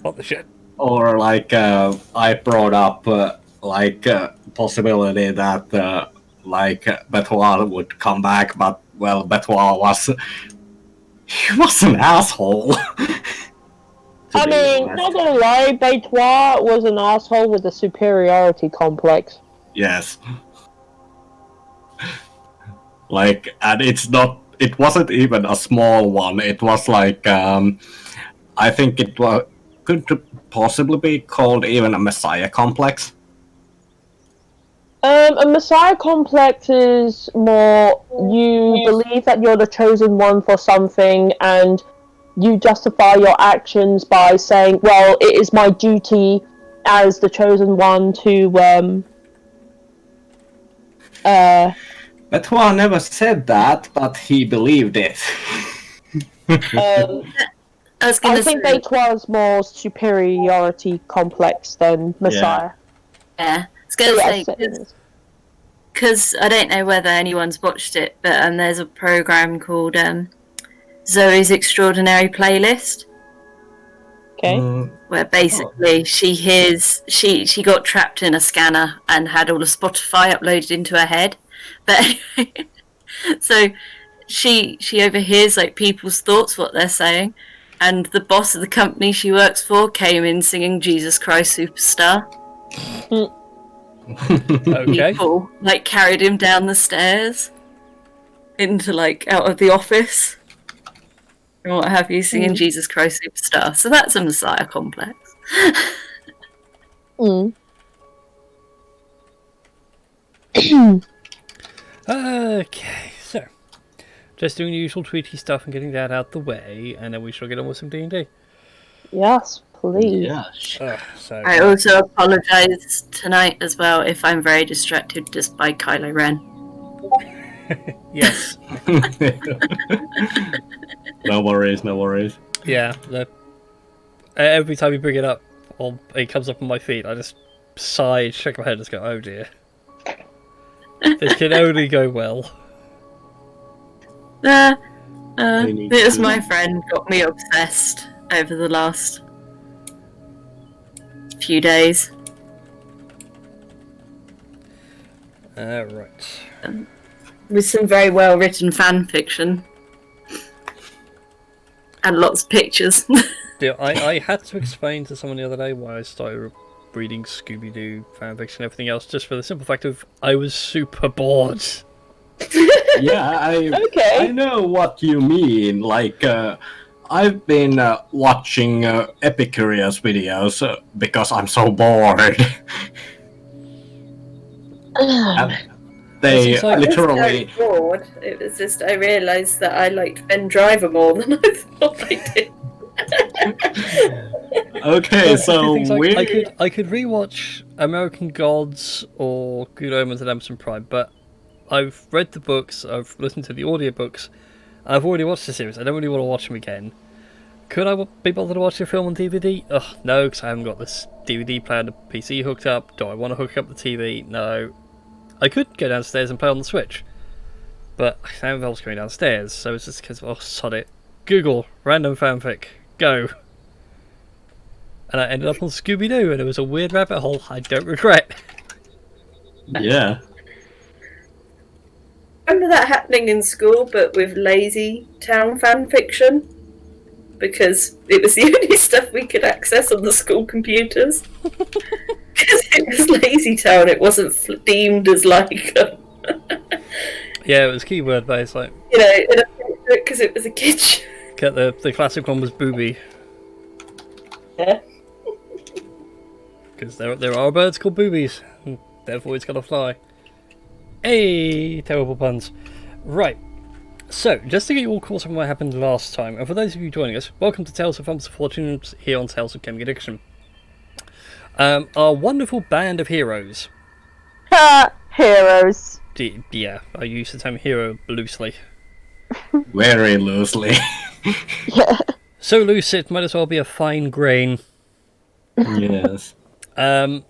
What the shit? Or like I brought up possibility that Betoit would come back, but well, Betoit was an asshole. I mean, not gonna lie, Betoit was an asshole with a superiority complex. Yes. And it wasn't even a small one. It was I think it could possibly be called even a Messiah complex. A Messiah complex is more you believe that you're the chosen one for something, and you justify your actions by saying, well, it is my duty as the chosen one to Betoit never said that, but he believed it. I think Betoit's more superiority complex than Messiah. Yeah, I was going to say, because I don't know whether anyone's watched it, but there's a program called Zoe's Extraordinary Playlist. Okay. Where basically she got trapped in a scanner and had all of Spotify uploaded into her head. But anyway, so she overhears like people's thoughts, what they're saying, and the boss of the company she works for came in singing Jesus Christ Superstar. Okay. People carried him down the stairs into out of the office and what have you, singing Jesus Christ Superstar. So that's a Messiah complex. Okay, so just doing the usual tweety stuff and getting that out the way, and then we shall get on with some D&D. Yes, please. Yes. I also apologise tonight as well if I'm very distracted just by Kylo Ren. Yes. No worries. Yeah, every time you bring it up, or it comes up on my feed, I just sigh, shake my head, and just go, oh dear. This can only go well. It was my friend got me obsessed over the last few days. Right. With some very well written fan fiction. And lots of pictures. Yeah, I had to explain to someone the other day why I started reading Scooby-Doo fanfiction and everything else, just for the simple fact of I was super bored. Yeah, I know what you mean. I've been watching Epicurious videos because I'm so bored. They literally. I was so bored. It was just I realised that I liked Ben Driver more than I thought I did. Okay, so I could rewatch American Gods or Good Omens and Amazon Prime, but I've read the books, I've listened to the audiobooks, I've already watched the series. I don't really want to watch them again. Could I be bothered to watch the film on DVD? Ugh, no, because I haven't got this DVD player and the PC hooked up. Do I want to hook up the TV? No. I could go downstairs and play on the Switch, but I don't know if I was going downstairs, so it's just because, oh, sod it. Google, random fanfic, go. And I ended up on Scooby-Doo, and it was a weird rabbit hole I don't regret. Yeah. Remember that happening in school, but with Lazy Town fanfiction? Because it was the only stuff we could access on the school computers. Because it was Lazy Town, it wasn't deemed as Yeah, it was keyword based, because it was a kid show. The classic one was Booby. Yeah. Because there are birds called boobies, and therefore it's got to fly. Hey, terrible puns. Right, so just to get you all caught up on what happened last time, and for those of you joining us, welcome to Tales of Fumbles and Fortunes here on Tales of Chemical Addiction. Our wonderful band of heroes. Heroes. Yeah, I use the term hero loosely. Very loosely. Yeah. So loose it might as well be a fine grain. Yes. Have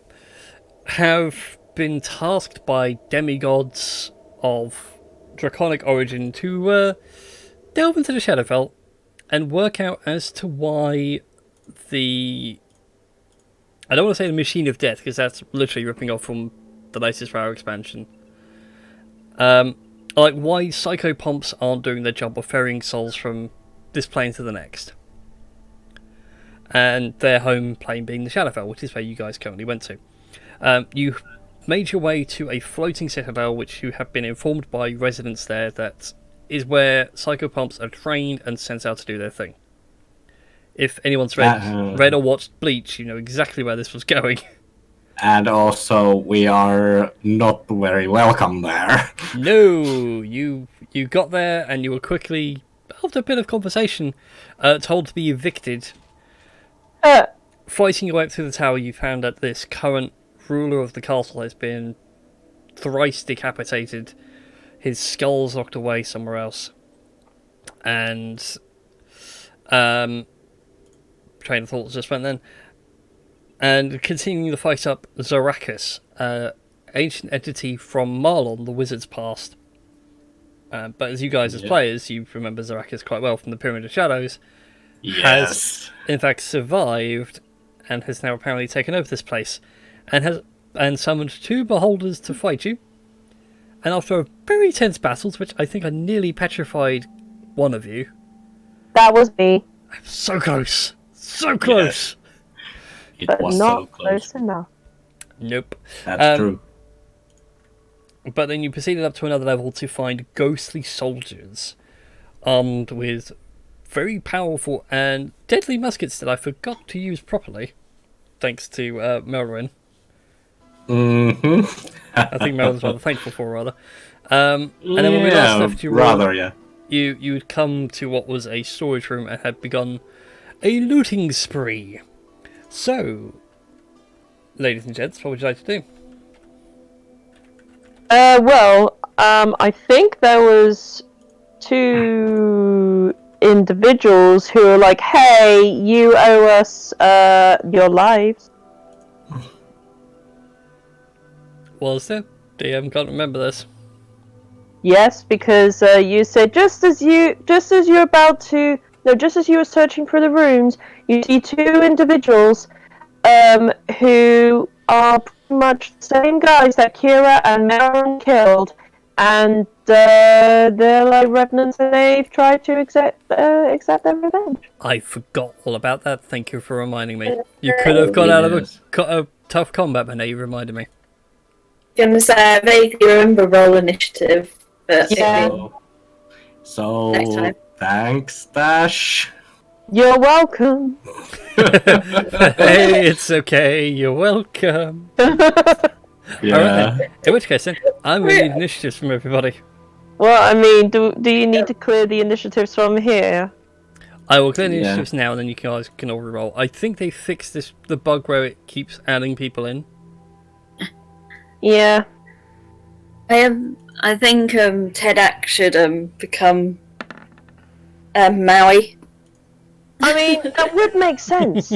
been tasked by demigods of draconic origin to delve into the Shadowfell and work out as to why the... I don't want to say the Machine of Death, because that's literally ripping off from the latest WoW expansion. Like, why psychopomps aren't doing their job of ferrying souls from this plane to the next. And their home plane being the Shadowfell, which is where you guys currently went to. You made your way to a floating citadel, which you have been informed by residents there that is where psychopomps are trained and sent out to do their thing. If anyone's read or watched Bleach, you know exactly where this was going. And also, we are not very welcome there. No, you got there and you were quickly, after a bit of conversation, told to be evicted. Fighting your way up through the tower, you found that this current ruler of the castle has been thrice decapitated. His skull's locked away somewhere else. And train of thoughts just went then. And continuing the fight up, Zarakis, ancient entity from Marlon, the wizard's past. But as you guys as players, you remember Zarakis quite well from the Pyramid of Shadows. Yes. Has in fact survived and has now apparently taken over this place and summoned 2 beholders to fight you. And after a very tense battle, which I think I nearly petrified one of you. That was me. I'm so close. So close. It But was not so close. enough. Nope. That's true. But then you proceeded up to another level to find ghostly soldiers armed with very powerful and deadly muskets that I forgot to use properly, thanks to Melrin. Mm-hmm. I think Melrin's rather thankful for, rather. And then when we last left you, you had come to what was a storage room and had begun a looting spree. So, ladies and gents, what would you like to do? I think there was 2 individuals who were like, hey, you owe us your lives. Was there? DM can't remember this. Yes, because you said just as you were searching for the rooms, you see 2 individuals who are pretty much the same guys that Kira and Marin killed, and they're like revenants and they've tried to accept their revenge. I forgot all about that. Thank you for reminding me. You could have got out of a tough combat, but now you reminded me. Gonna say I vaguely remember roll initiative, but Yeah. So Next time. thanks, Dash. You're welcome. Hey, it's okay. You're welcome. Yeah. Alright, in which case then, I'm going to need initiatives from everybody. Well, I mean, do you need to clear the initiatives from here? I will clear the initiatives now, and then you guys can all reroll. I think they fixed the bug where it keeps adding people in. Yeah. I think Tedak should become Maui. I mean, that would make sense.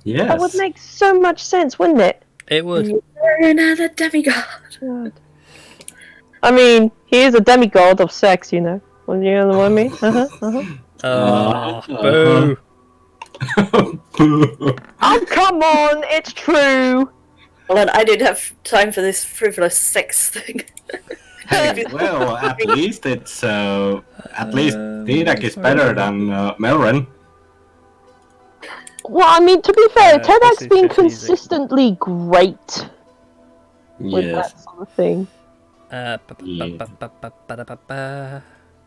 Yes. That would make so much sense, wouldn't it? It would. You're another demigod. I mean, he is a demigod of sex, you know. Well, you know what I mean? Boo. Oh, come on, it's true. Well, I didn't have time for this frivolous sex thing. Well, at least it's Didak is better than Melrin. Well, I mean, to be fair, this Tedak's is been just easy. consistently great with that sort of thing.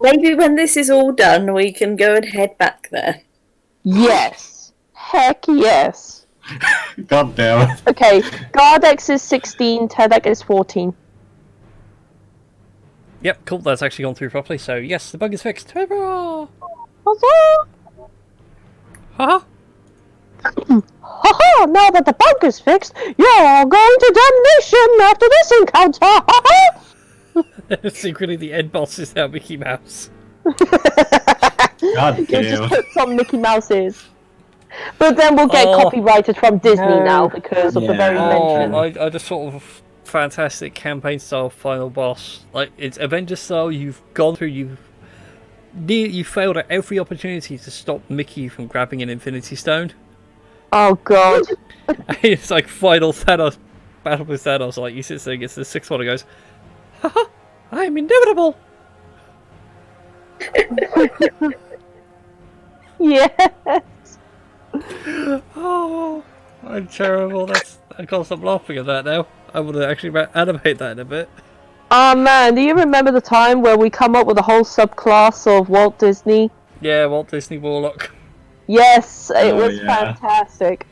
Maybe when this is all done, we can go and head back there. Yes. Heck yes. God damn it. Okay, Gardex is 16, Tedak is 14. Yep, cool. That's actually gone through properly. So yes, the bug is fixed. Hurrah! Haha. Haha, now that the bug is fixed, you're going to damnation after this encounter! Haha! Secretly, the end boss is now Mickey Mouse. God You damn just it. put some Mickey Mouses. But then we'll get copyrighted from Disney now because of the very mention. I just sort of fantastic campaign style final boss. Like, it's Avengers style. You've gone through. You failed at every opportunity to stop Mickey from grabbing an Infinity Stone. Oh god. It's like final Thanos battle with Thanos. Like he sits there, gets the sixth one, and goes, "Haha, I'm inevitable." Yes. Oh, I'm terrible. I can't stop laughing at that now. I want to actually animate that in a bit. Oh man, do you remember the time where we come up with a whole subclass of Walt Disney? Yeah, Walt Disney Warlock. Yes, it Oh, was yeah. fantastic.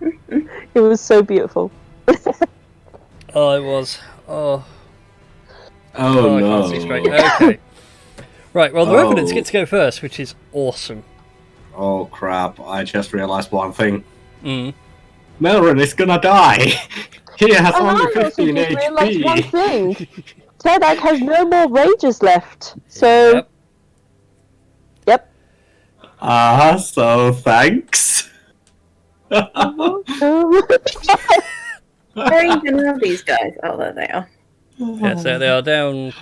It was so beautiful. Oh, it was. Oh, Oh I no. can't see straight. Okay. Right, well, the Oh. Revenants get to go first, which is awesome. Oh crap! I just realized one thing. Mm. Melrin is gonna die. He has And I only also 15 just realised one HP. thing. Tedak has no more rages left. So, Yep. yep. So thanks. Where even are these guys? Oh, there they are. Yeah, so they are down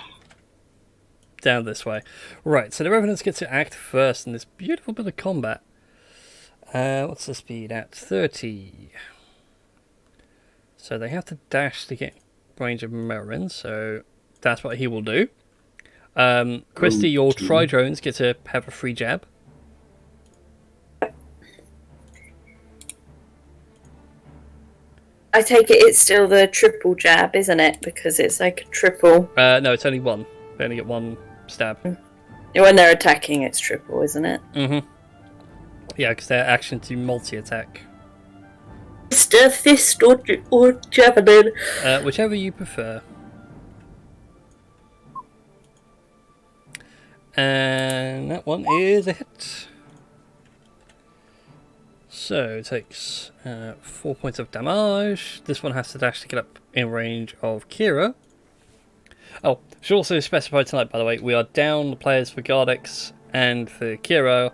this way. Right, so the Revenants get to act first in this beautiful bit of combat. What's the speed at? 30. So they have to dash to get range of Merrin, so that's what he will do. Christy, your Okay. Tri-Drones get to have a free jab. I take it it's still the triple jab, isn't it? Because it's like a triple. No, it's only one. They only get one stab. When they're attacking, it's triple, isn't it? Mm-hmm. Yeah, because they're action to multi-attack. Fist or javelin. Whichever you prefer. And that one is a hit. So it takes 4 points of damage. This one has to dash to get up in range of Kira. Oh, should also specify tonight, by the way, we are down the players for Gardex and for Kira,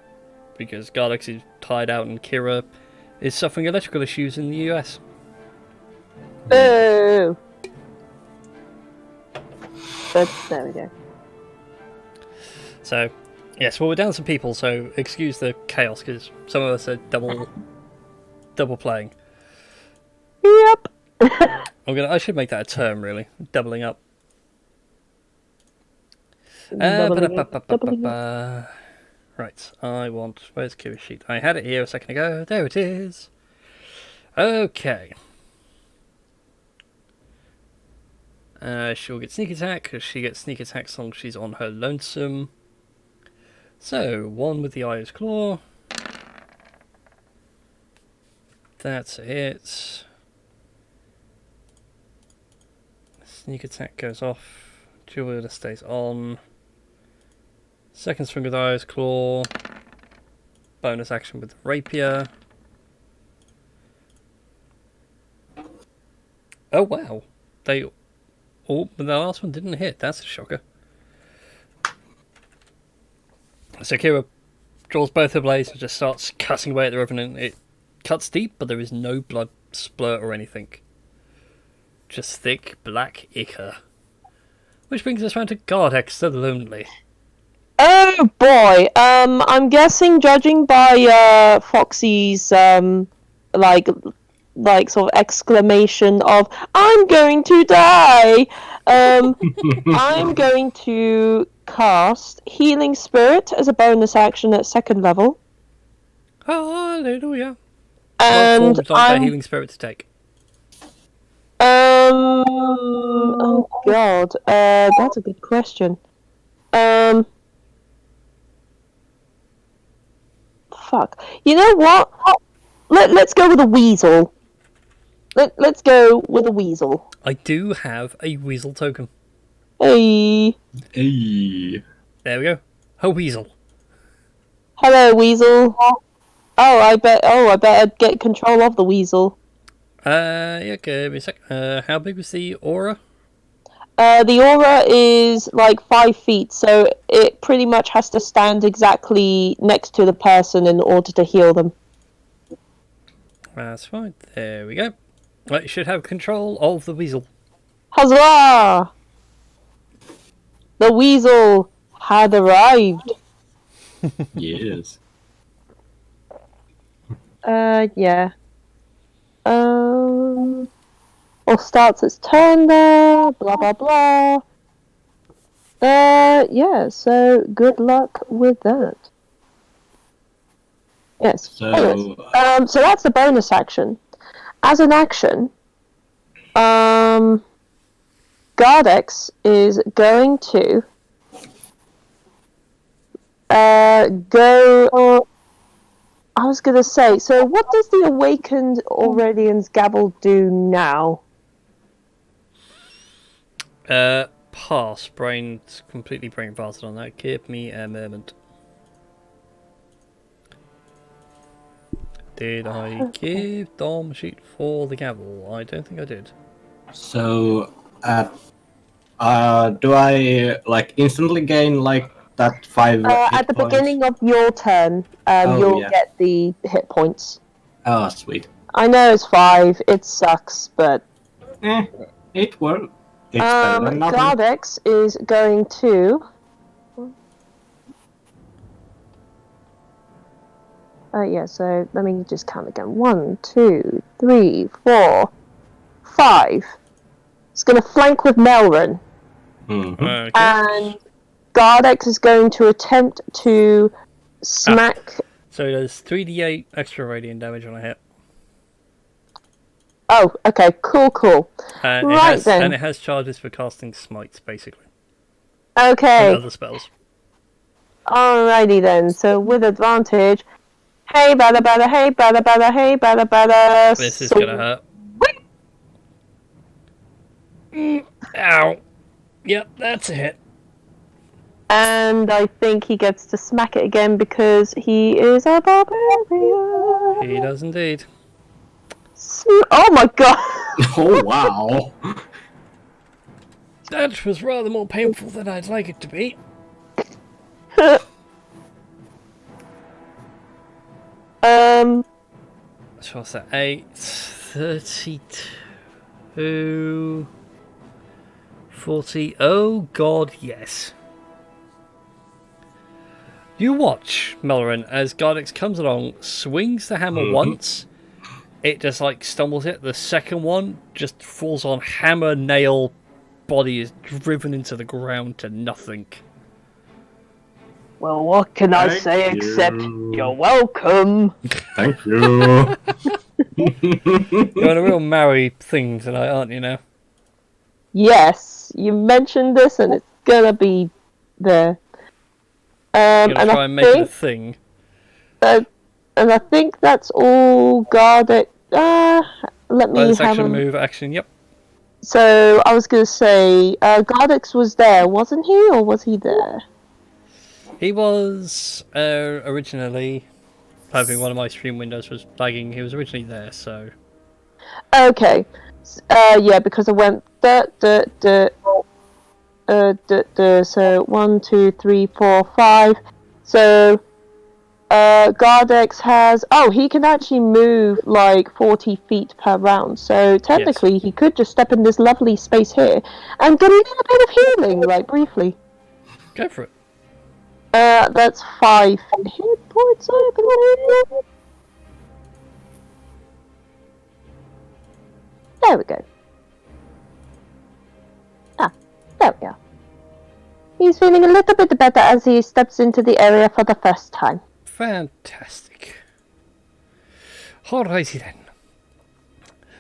because Gardex is tied out and Kira is suffering electrical issues in the US. Boo! But there we go. So, yes, well, we're down some people, so excuse the chaos, because some of us are double playing. Yep. I should make that a term, really. Doubling up. Doubling up. Right, where's Kira's sheet? I had it here a second ago. There it is. Okay. She'll get sneak attack, because she gets sneak attack as long as she's on her lonesome. So, one with the Eye's Claw. That's it. Sneak attack goes off. Dual wielder stays on. Second swing with Eye's Claw. Bonus action with the Rapier. Oh wow. But the last one didn't hit. That's a shocker. So Kira draws both her blades and just starts cutting away at the Revenant. It cuts deep, but there is no blood splurt or anything. Just thick, black ichor. Which brings us round to Gardex the Lonely. Oh boy. I'm guessing, judging by Foxy's like sort of exclamation of "I'm going to die," I'm going to cast Healing Spirit as a bonus action at second level. Hallelujah. And What form does that healing spirit to take? Oh god, that's a good question. Fuck. You know what? Let's go with a weasel. Let's go with a weasel. I do have a weasel token. Hey. Hey. There we go. A weasel. Hello, weasel. I bet I'd get control of the weasel. Yeah, give me a sec. How big was the aura? The aura is like 5 feet, so it pretty much has to stand exactly next to the person in order to heal them. That's fine. There we go. Right, you should have control of the weasel. Huzzah! The weasel had arrived. Yes. Yeah. Or starts its turn there, blah blah blah. Yeah, so good luck with that. Yes. So, Anyways, so that's the bonus action. As an action, Gardex is going to go. I was gonna say. So, what does the awakened Aurelian's Gabble do now? Pass. Brain's completely brain farted on that. Give me a moment. Did I give Dom a sheet for the gavel? I don't think I did. so do I like instantly gain like that 5 hit At the points? beginning of your turn, you'll get the hit points. Oh, sweet. I know it's 5. It sucks, but It worked. It's better than nothing. Gardex is going to. Yeah, so let me just count again. 1, 2, 3, 4, 5. It's going to flank with Melrin. Mm-hmm. Okay. And Gardex is going to attempt to smack. So it does 3d8 extra radiant damage on a hit. Oh, okay, cool. And Right then. And it has charges for casting smites, basically. Okay. And other spells. Alrighty then. So with advantage. Hey, bada bada, hey, bada bada, hey, bada bada. This is gonna hurt. Ow. Yep, that's a hit. And I think he gets to smack it again because he is a barbarian. He does indeed. Oh my god! Oh wow. That was rather more painful than I'd like it to be. So what's that? 8, 32, 40. Oh god, yes. You watch, Melrin, as Gardex comes along, swings the hammer once. It just like stumbles it. The second one just falls on hammer, nail, body is driven into the ground to nothing. Well, what can I say except you're welcome? Thank you. You're on a real Maori thing tonight, aren't you now? Yes, you mentioned this and it's gonna be there. You're gonna try and make it a thing. And I think that's all Gardex. Let me Bonus have action, a move, action, yep. So I was gonna say, Gardex was there, wasn't he, or was he there? He was originally, hoping one of my stream windows was lagging, he was originally there, so... Okay. Yeah, because I went so 1, 2, 3, 4, 5. So Gardex has he can actually move like 40 feet per round. So technically he could just step in this lovely space here and get a little bit of healing, like briefly. Go for it. That's 5 hit points, I believe. There we go. There we go. He's feeling a little bit better as he steps into the area for the first time. Fantastic. Alrighty then.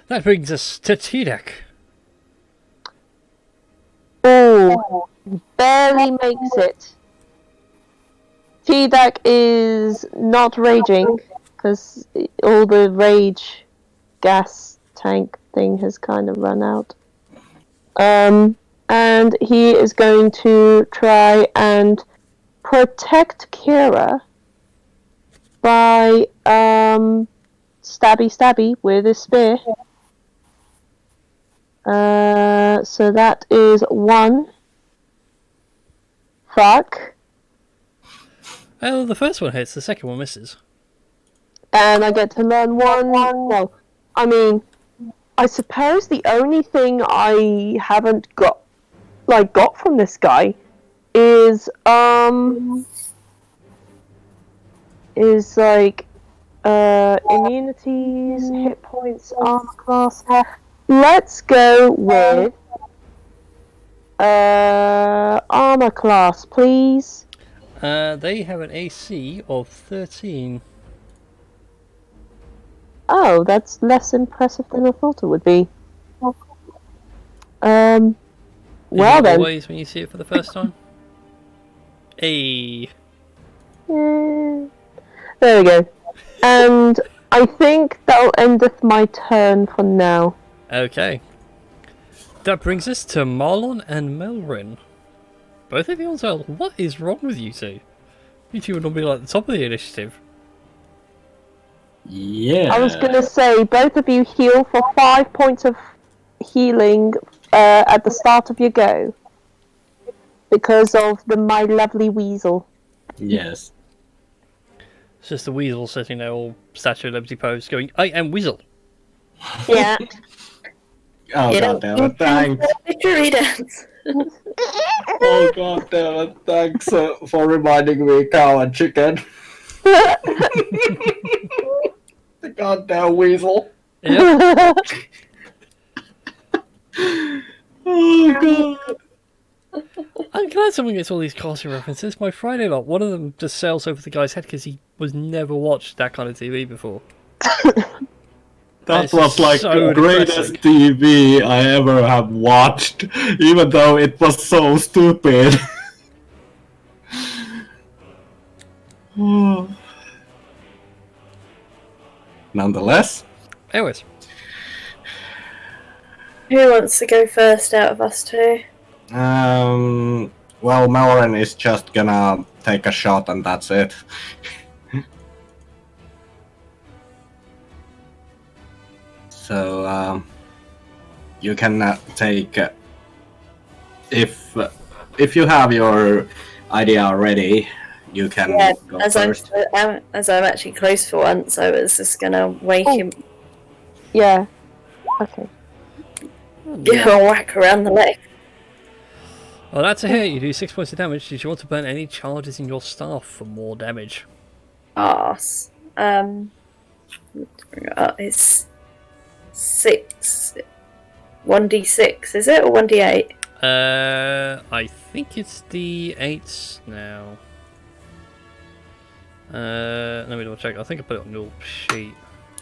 That brings us to Tidek. Oh, barely makes it. Tidek is not raging because all the rage gas tank thing has kind of run out. And he is going to try and protect Kira by stabby with his spear. So that is 1. Fuck. Oh, the first one hits, the second one misses. And I get to learn 1. Well, I mean, I suppose the only thing I haven't got from this guy is like Immunities, hit points, armor class. Let's go with armor class, please. They have an AC of 13. Oh, that's less impressive than I thought it would be. Well then. Always when you see it for the first time. Hey. There we go. And I think that'll endeth my turn for now. Okay. That brings us to Marlon and Melrin. Both of you on sale. What is wrong with you two? You two would normally be like at the top of the initiative. Yeah. I was gonna say, both of you heal for 5 points of healing at the start of your go. Because of the My Lovely Weasel. Yes. It's just the weasel sitting there all Statue of Liberty pose going, I am Weasel. Yeah. Oh god damn it, thanks. Victory dance. Oh god damn it, thanks for reminding me, cow and chicken. The goddamn weasel. Yep. Oh god. I'm glad someone gets all these casting references. My Friday lot, one of them just sails over the guy's head because he was never watched that kind of TV before. That This was is like so the greatest depressing. TV I ever have watched, even though it was so stupid. Nonetheless. Anyways, Who wants to go first out of us two? Well, Melrin is just gonna take a shot and that's it. So, you can take... if you have your idea ready, you can go first. As I'm actually close for once, I was just gonna wake him, Yeah. Okay. give him a whack around the leg. well, that's a hit. You do 6 points of damage. Did you want to burn any charges in your staff for more damage? Arse. Let's bring it up. It's 6. 1d6, is it? Or 1d8? I think it's the 8s now. Let me double check. I think I put it on your sheet.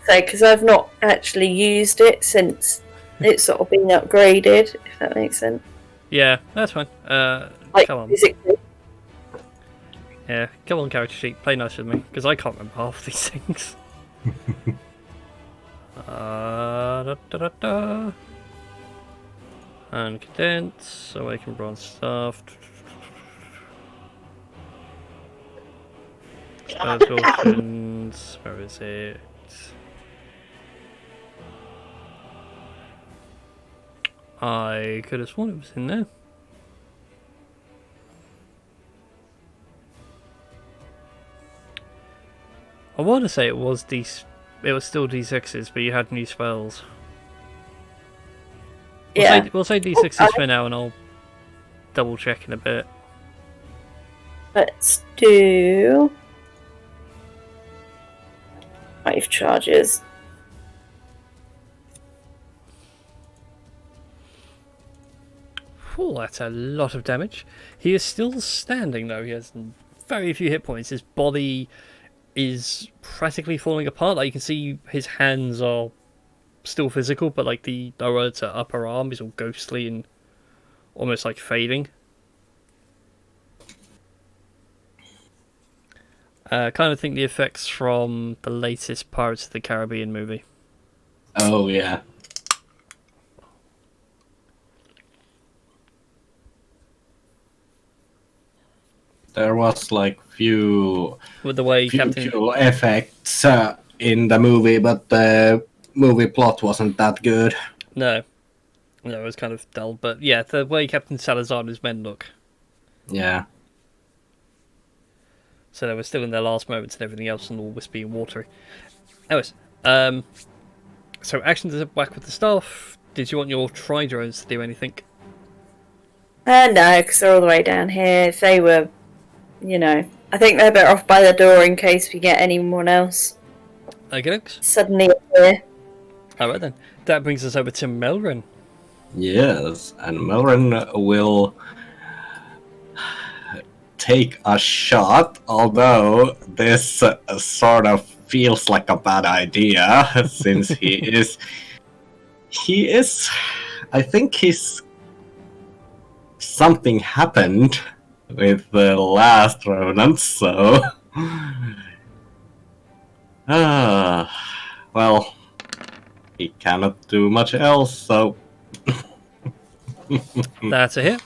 So, because I've not actually used it since it's sort of been upgraded, if that makes sense. Yeah, that's fine. Like, Come on. physically. Yeah, come on, character sheet. Play nice with me, because I can't remember half these things. Da, da, da. And condense, awaken bronze staff. Absorptions, where is it? I could have sworn it was in there. I want to say it was still D6s, but you had new spells. We'll say D6s for now, and I'll double check in a bit. Let's do 5 charges. Oh, that's a lot of damage. He is still standing, though. He has very few hit points. His body is practically falling apart. Like, you can see his hands are still physical, but like the lower to upper arm is all ghostly and almost like fading. Kind of think the effects from the latest Pirates of the Caribbean movie. Oh, yeah. There was like few With the way Captain visual effects in the movie, but the movie plot wasn't that good. No, it was kind of dull. But yeah, the way Captain Salazar and his men look. Yeah. So they were still in their last moments and everything else, and all wispy and watery. Anyways, so action to whack with the staff. Did you want your tri-drones to do anything? No, because they're all the way down here. If they were, I think they're better off by the door in case we get anyone else. Okay. suddenly appear. Alright then. That brings us over to Melrin. Yes, and Melrin will take a shot, although this sort of feels like a bad idea, since he is, I think something happened with the last Revenant, so, well, he cannot do much else, so. That's a hit.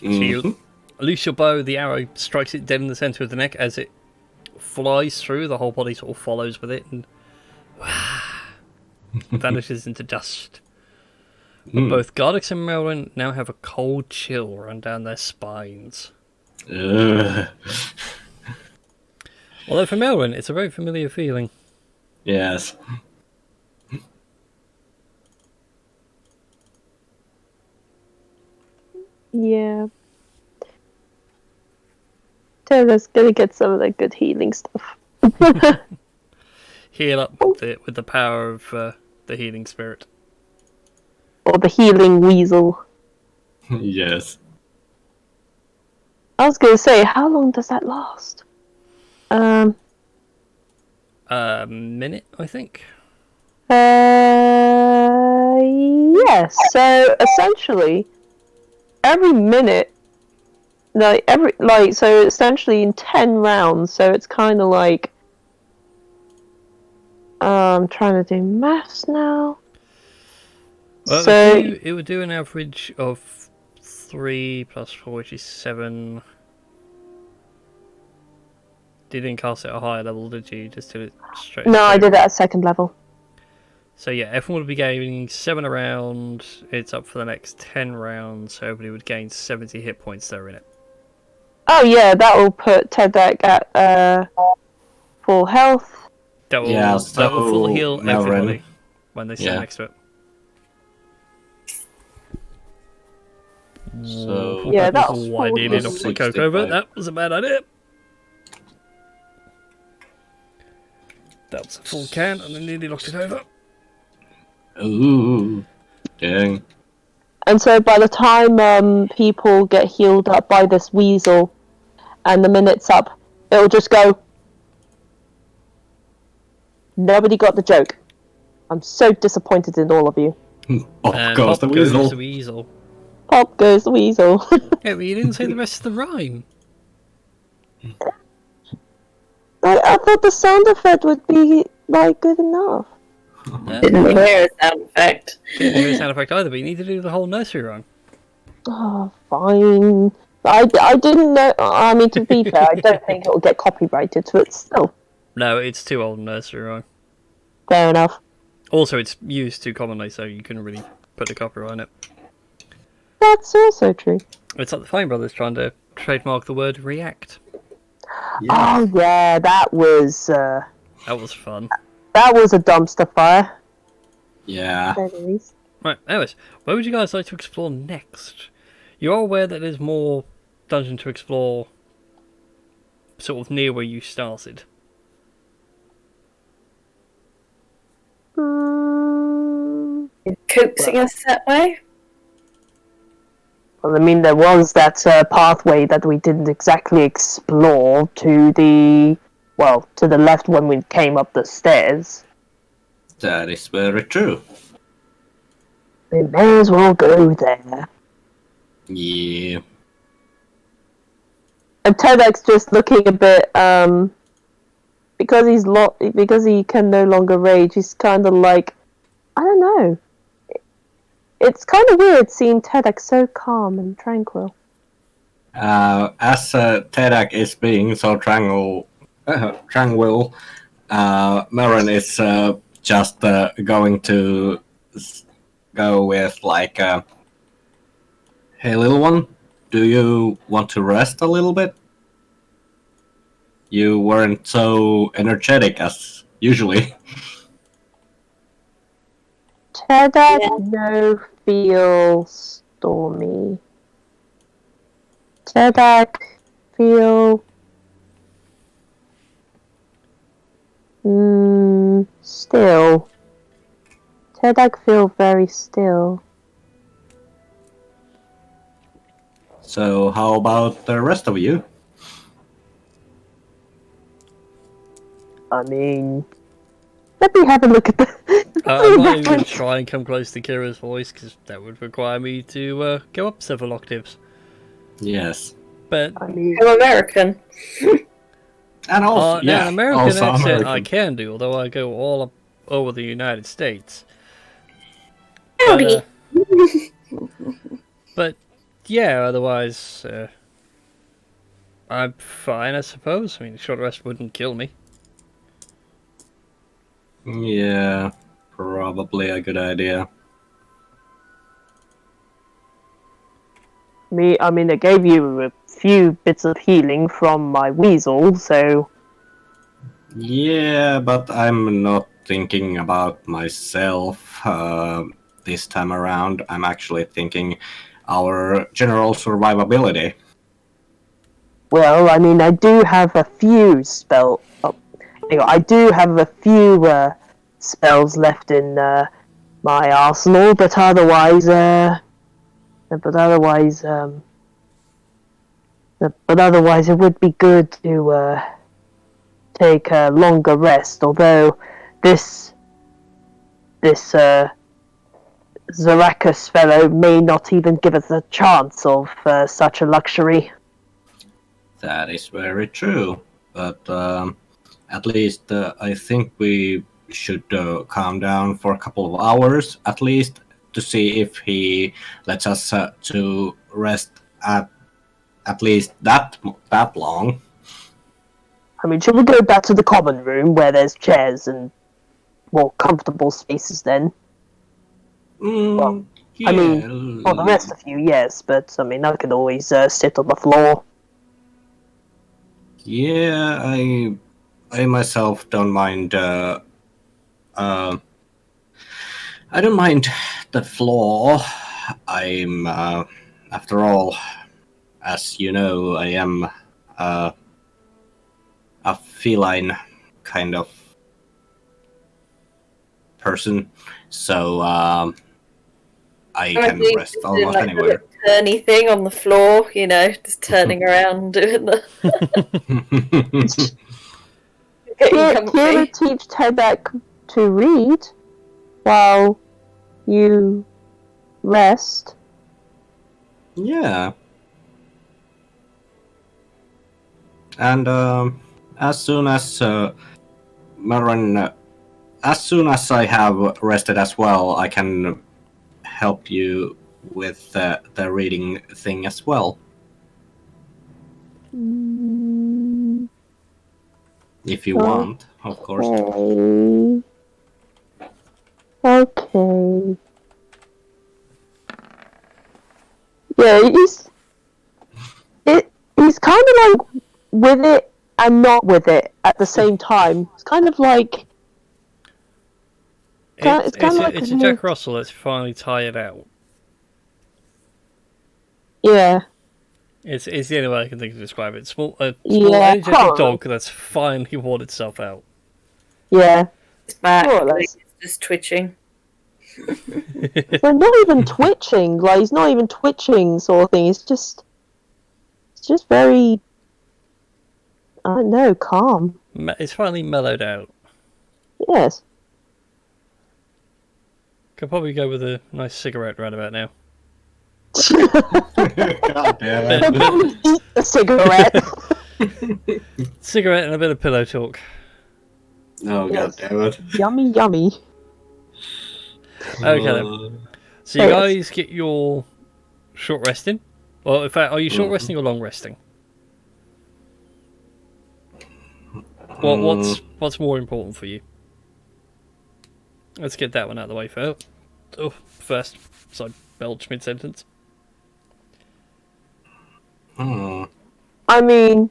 So you Mhm. loose your bow, the arrow strikes it dead in the centre of the neck as it flies through, the whole body sort of follows with it and vanishes into dust. But both Gardex and Melrin now have a cold chill run down their spines. Ugh. Although for Melrin, it's a very familiar feeling. Yes. Yeah. Taylor's gonna get some of that good healing stuff. Heal up with the power of the healing spirit. Or the healing weasel. Yes. I was gonna say, how long does that last? A minute, I think. Yes. So essentially, every minute, so essentially in 10 rounds. So it's kind of like, I'm trying to do maths now. Well, So it would do an average of 3 plus 4, which is 7. You didn't cast it at a higher level, did you? Just did it straight. no, I did it at second level. So yeah, everyone would be gaining 7 a round. It's up for the next 10 rounds, so everybody would gain 70 hit points that are in it. Oh yeah, that will put Tedek at full health. That will, Yeah, that will full so, heal Melrin. everybody when they stand Yeah. next to it. So Yeah, that was I nearly knocked my coke over. 65. That was a bad idea. That was a full can, and I nearly knocked it over. Ooh, dang. And so by the time people get healed up by this weasel, and the minute's up, it'll just go. Nobody got the joke. I'm so disappointed in all of you. And Goes pop the goes weasel. the weasel. Pop goes the weasel. Yeah, but you didn't say the rest of the rhyme. I thought the sound effect would be like good enough. Didn't hear a sound effect. Didn't hear a sound effect either, but you need to do the whole nursery rhyme. Oh, fine. I didn't know. I mean, to be fair, I don't think it will get copyrighted, so it's still No, it's too old nursery rhyme. fair enough. Also, it's used too commonly, so you couldn't really put a copyright on it. That's also true. It's like the Flame Brothers trying to trademark the word react. Oh yeah, that was That was fun. a dumpster fire. Yeah. To say the least. Right, anyways, where would you guys like to explore next? You're aware that there's more dungeon to explore sort of near where you started. Coaxing us that way? Well, I mean, there was that pathway that we didn't exactly explore to the left when we came up the stairs. That is very true. We may as well go there. Yeah. And Tedek's just looking a bit, because he can no longer rage. He's kind of like, I don't know. It's kind of weird seeing Tedek so calm and tranquil. As Tedak is being so tranquil, Marin is just going to go with like, hey little one, do you want to rest a little bit? You weren't so energetic as usually. Tedek, no feel stormy. Tedek, feel Still. Tedak feel very still. So how about the rest of you? I mean, let me have a look at the. I'm not even going to try and come close to Kira's voice, because that would require me to go up several octaves. Yes. But I mean, I'm American. And also, now an American also accent American. I can do, although I go all up over the United States. Howdy. But yeah, otherwise, I'm fine, I suppose. I mean, a short rest wouldn't kill me. Yeah, probably a good idea. I mean, I gave you a few bits of healing from my weasel, so Yeah, but I'm not thinking about myself this time around. I'm actually thinking our general survivability. well, I mean, I do have a few I do have a few spells left in my arsenal, but otherwise, it would be good to take a longer rest. Although this Zarakas fellow may not even give us a chance of such a luxury. That is very true. But at least I think we should calm down for a couple of hours at least to see if he lets us to rest at least that long. I mean, shall we go back to the common room where there's chairs and more comfortable spaces then? Well, I mean, for the rest of you, yes, but I mean, I could always sit on the floor. Yeah, I myself don't mind. I don't mind the floor. I'm, after all, as you know, I am a feline kind of person, so I can rest almost anywhere. Turny thing on the floor, just turning around and doing the. Kira teach Tebek to read while you rest. Yeah. And as soon as Marin, as soon as I have rested as well, I can help you with the reading thing as well. If you want, of course. Okay. Yeah, he's kind of like with it and not with it at the same time. It's kind of like it's a Jack Russell that's finally tired out. Yeah. It's the only way I can think to describe it. Small energetic dog that's finally worn itself out. Yeah. It's back. It's just twitching. They're not even twitching. Like, he's not even twitching, sort of thing. It's just very, I don't know, calm. It's finally mellowed out. Yes. Could probably go with a nice cigarette right about now. God damn it. They'll probably eat the cigarette. Cigarette and a bit of pillow talk. Oh, Yes. God damn it. Yummy, yummy. Okay then. So you guys get your short resting. Well, in fact, are you short resting or long resting? Well, what's more important for you? Let's get that one out of the way first. So I belched mid-sentence. I mean,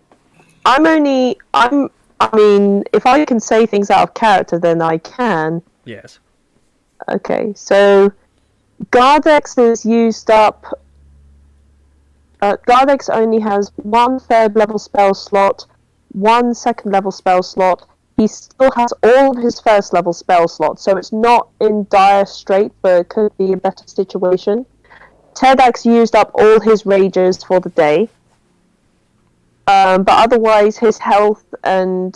if I can say things out of character, then I can. Yes. Okay, so Gardex is used up. Gardex only has one third level spell slot, one second level spell slot, he still has all of his first level spell slots, so it's not in dire strait, but it could be a better situation. Tedak's used up all his rages for the day. But otherwise, his health and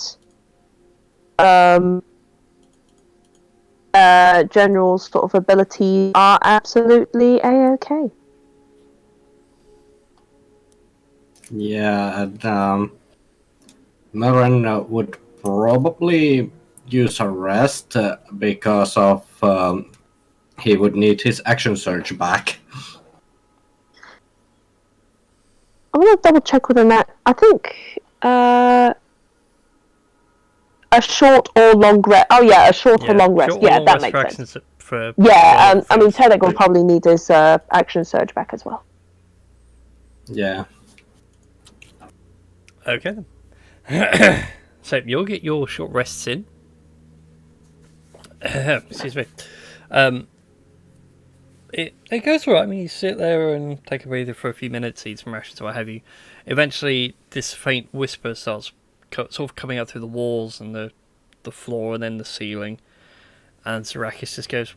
general sort of ability are absolutely a-okay. Yeah, and Maren would probably use a rest because of he would need his action surge back. I'm gonna double check with that. I think a short or long rest. Oh yeah, a short or long rest. Yeah, that makes sense. Yeah, I mean Tedek will probably need his action surge back as well. Yeah. Okay then. So you'll get your short rests in. Excuse me. It goes alright. I mean, you sit there and take a breather for a few minutes, eat some rations, or what have you. Eventually, this faint whisper starts sort of coming out through the walls and the floor and then the ceiling. And Zarakis just goes,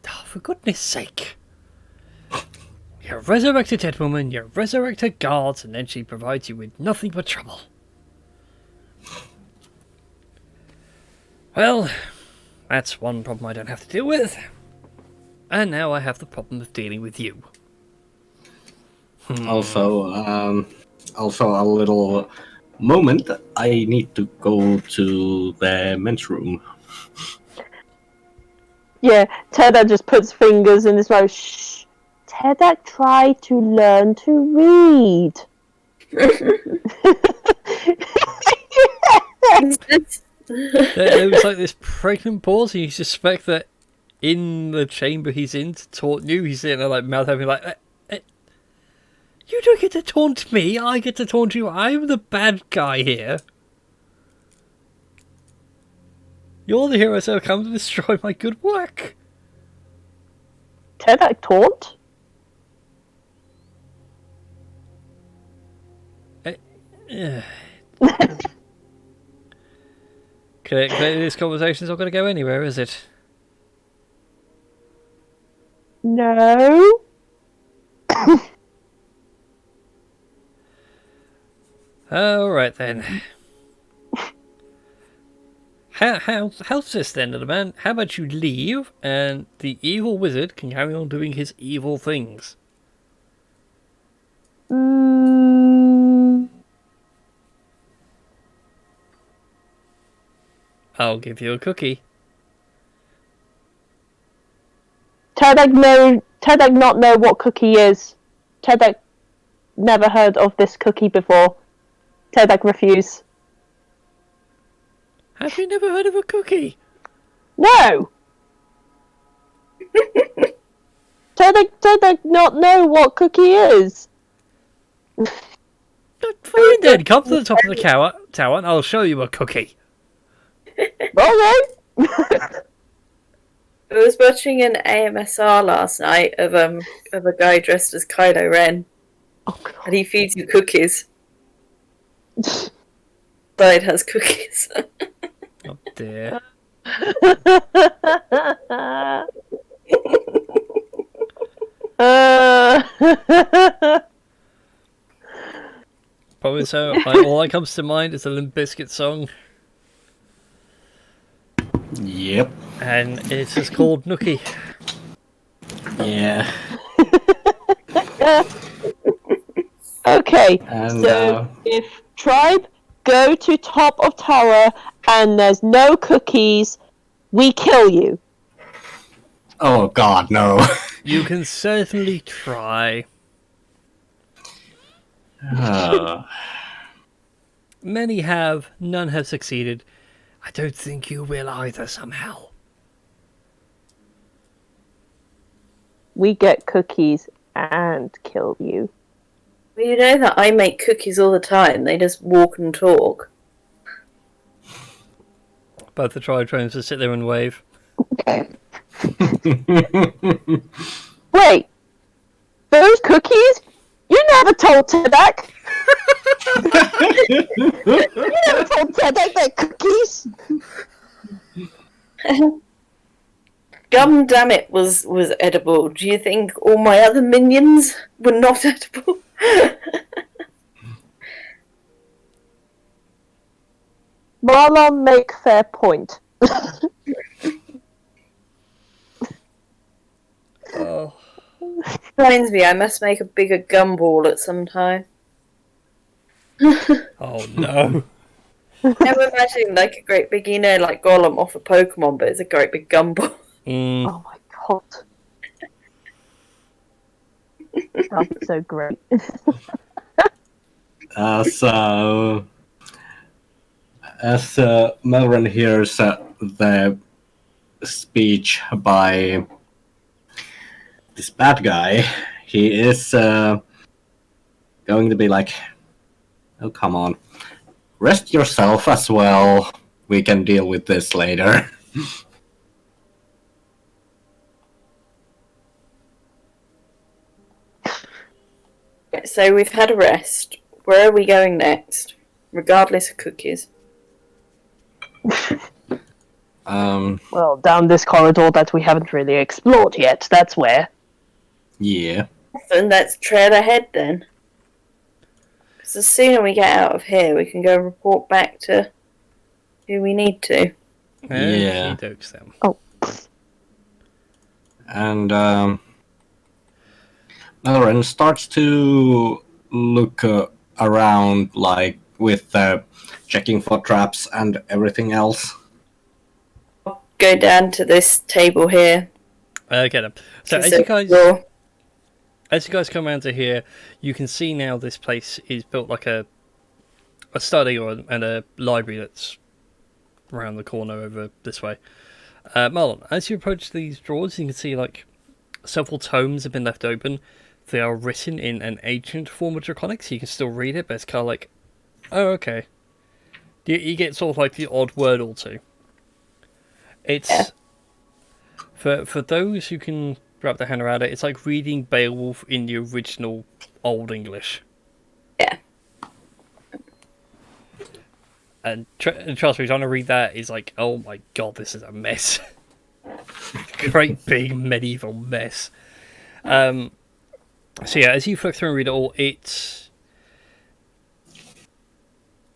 "Oh, for goodness sake. You resurrect a dead woman, you resurrect her guards, and then she provides you with nothing but trouble. Well, that's one problem I don't have to deal with. And now I have the problem of dealing with you." Also a little moment. I need to go to the men's room. Yeah, Tedek just puts fingers in his mouth. Shh. Tedek tried to learn to read. There was like this pregnant pause, and you suspect that in the chamber he's in to taunt you, he's sitting there like mouth open, like, you don't get to taunt me, I get to taunt you, I'm the bad guy here. You're the hero, so come to destroy my good work. Tedek taunt? Clearly this conversation's not going to go anywhere, is it? No. Alright then. How's this then, little man? How about you leave, and the evil wizard can carry on doing his evil things? I'll give you a cookie. Tedek not know what cookie is. Tedek never heard of this cookie before. Tedek refuse. Have you never heard of a cookie? No! Tedek not know what cookie is. Fine then, come to the top of the tower and I'll show you a cookie. Okay. I was watching an AMSR last night of a guy dressed as Kylo Ren, and he feeds you cookies. Side has cookies. Oh dear. Probably so. All that comes to mind is the Limp Bizkit song. Yep. And it's just called Nookie. Yeah. Okay, And, so if tribe go to top of tower and there's no cookies, we kill you. Oh god, no. You can certainly try. Many have, none have succeeded. I don't think you will either somehow. We get cookies and kill you. Well, you know that I make cookies all the time. They just walk and talk. Both the tribe trainers just sit there and wave. Wait, those cookies? You never told Tedek. never told Ted I make cookies. Gum damn it was edible. Do you think all my other minions were not edible? Marlon, make fair point. Oh, Reminds me, I must make a bigger gumball at some time. oh no. I'm imagining like a great big, like Golem off a Pokemon, but it's a great big gumball. Mm, Oh my god. That's so great. So, as Melvin hears the speech by this bad guy, he is going to be like, "Oh, come on. Rest yourself as well. We can deal with this later." So we've had a rest. Where are we going next? Regardless of cookies. Well, down this corridor that we haven't really explored yet, that's where. Yeah. Then let's trail ahead then. Because the sooner we get out of here, we can go report back to who we need to. Yeah. Okey-dokes then. Oh. And Melvin starts to look around, like, with checking for traps and everything else. Go down to this table here. Okay then. So Is as it you your- guys come around to here, you can see now this place is built like a study and a library that's around the corner over this way. Marlon, as you approach these drawers, you can see like several tomes have been left open. They are written in an ancient form of Draconic, so you can still read it, but it's kind of like, oh, okay. You get sort of like the odd word or two. It's for those who can wrap their hand around it. It's like reading Beowulf in the original Old English. Yeah. And trust me, trying to read that is like, oh my god, this is a mess. Great big medieval mess. So yeah, as you flick through and read it all, it's...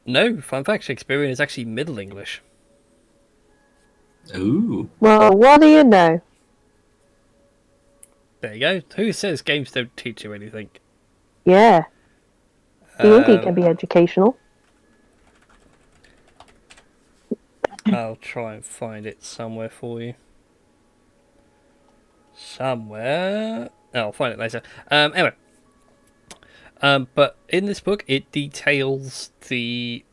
No, fun fact, Shakespearean is actually Middle English. Ooh. Well, what do you know? There you go. Who says games don't teach you anything? Yeah, D&D Um, can be educational. I'll try and find it somewhere for you. Somewhere. Oh, I'll find it later. Anyway. But in this book, it details the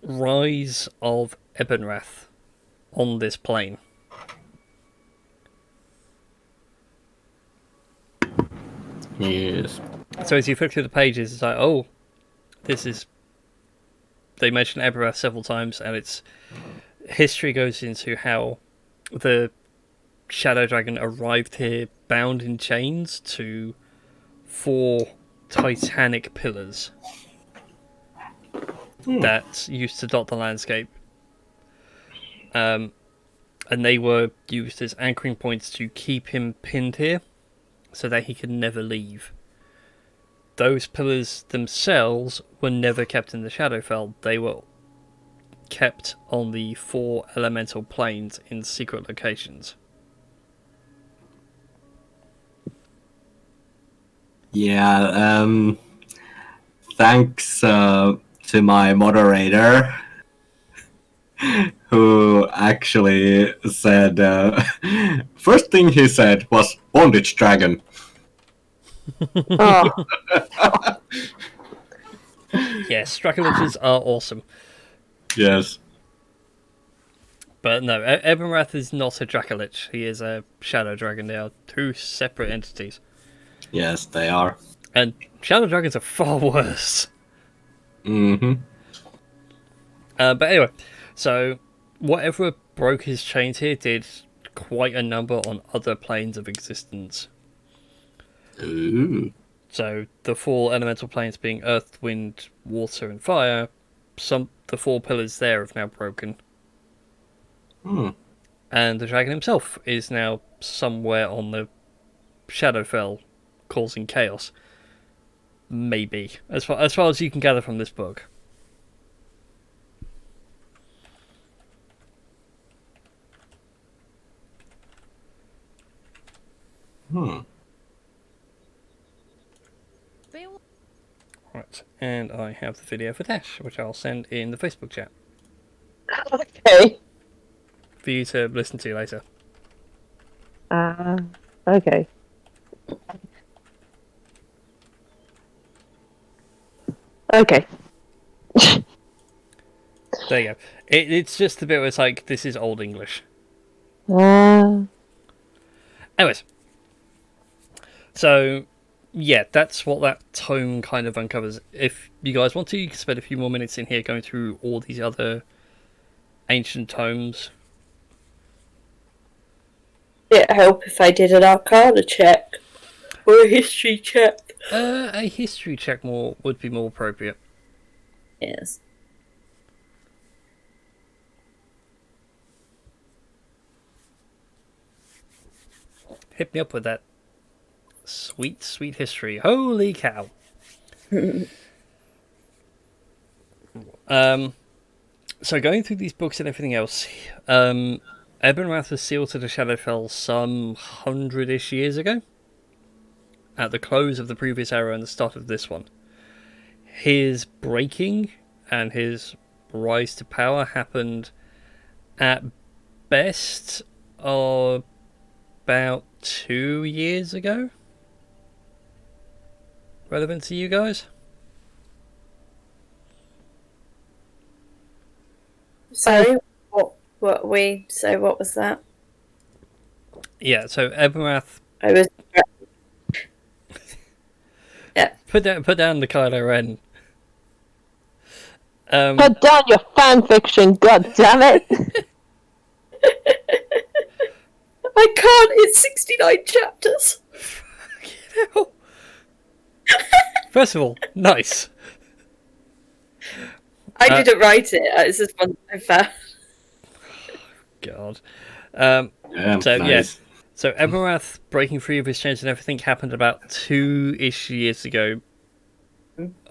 rise of Ebenrath on this plane. Yes. So as you flick through the pages, it's like, oh, this is... They mention Ebenrath several times, and its history goes into how the Shadow Dragon arrived here bound in chains to 4 titanic pillars that used to dot the landscape. And they were used as anchoring points to keep him pinned here so that he could never leave. Those pillars themselves were never kept in the Shadowfell. They were kept on the 4 elemental planes in secret locations. Yeah, thanks to my moderator, who actually said, first thing he said was Bondage Dragon. Oh, Yes, Dracolich are awesome. Yes. But no, Ebenrath is not a Dracolich. He is a Shadow Dragon. They are 2 separate entities. Yes, they are. And Shadow Dragons are far worse. Mm-hmm. But anyway, so whatever broke his chains here did quite a number on other planes of existence. Ooh. So the 4 elemental planes being earth, wind, water, and fire, the 4 pillars there have now broken. And the dragon himself is now somewhere on the Shadowfell, causing chaos. Maybe, as far as you can gather from this book. Right, and I have the video for Dash, which I'll send in the Facebook chat Okay. for you to listen to later. Okay. Okay. There you go. It's just the bit where it's like, this is Old English. Anyways. So, yeah, that's what that tome kind of uncovers. If you guys want to, you can spend a few more minutes in here going through all these other ancient tomes. It'd help if I did an Arcana check or a history check. A history check would be more appropriate. Yes. Hit me up with that sweet, sweet history. Holy cow. So going through these books and everything else, Ebonrath was sealed to the Shadowfell some 100-ish years ago, at the close of the previous era and the start of this one. His breaking and his rise to power happened at best about 2 years ago. Relevant to you guys? So what was that? Yeah, so Ebonrath... I was... Yeah. Put down the Kylo Ren. Put down your fan fiction, god damn it! I can't, it's 69 chapters. First of all, nice. I didn't write it, it's just one I found. God. Yeah, So, nice. yes. So, Ebonrath breaking free of his chains and everything happened about 2-ish years ago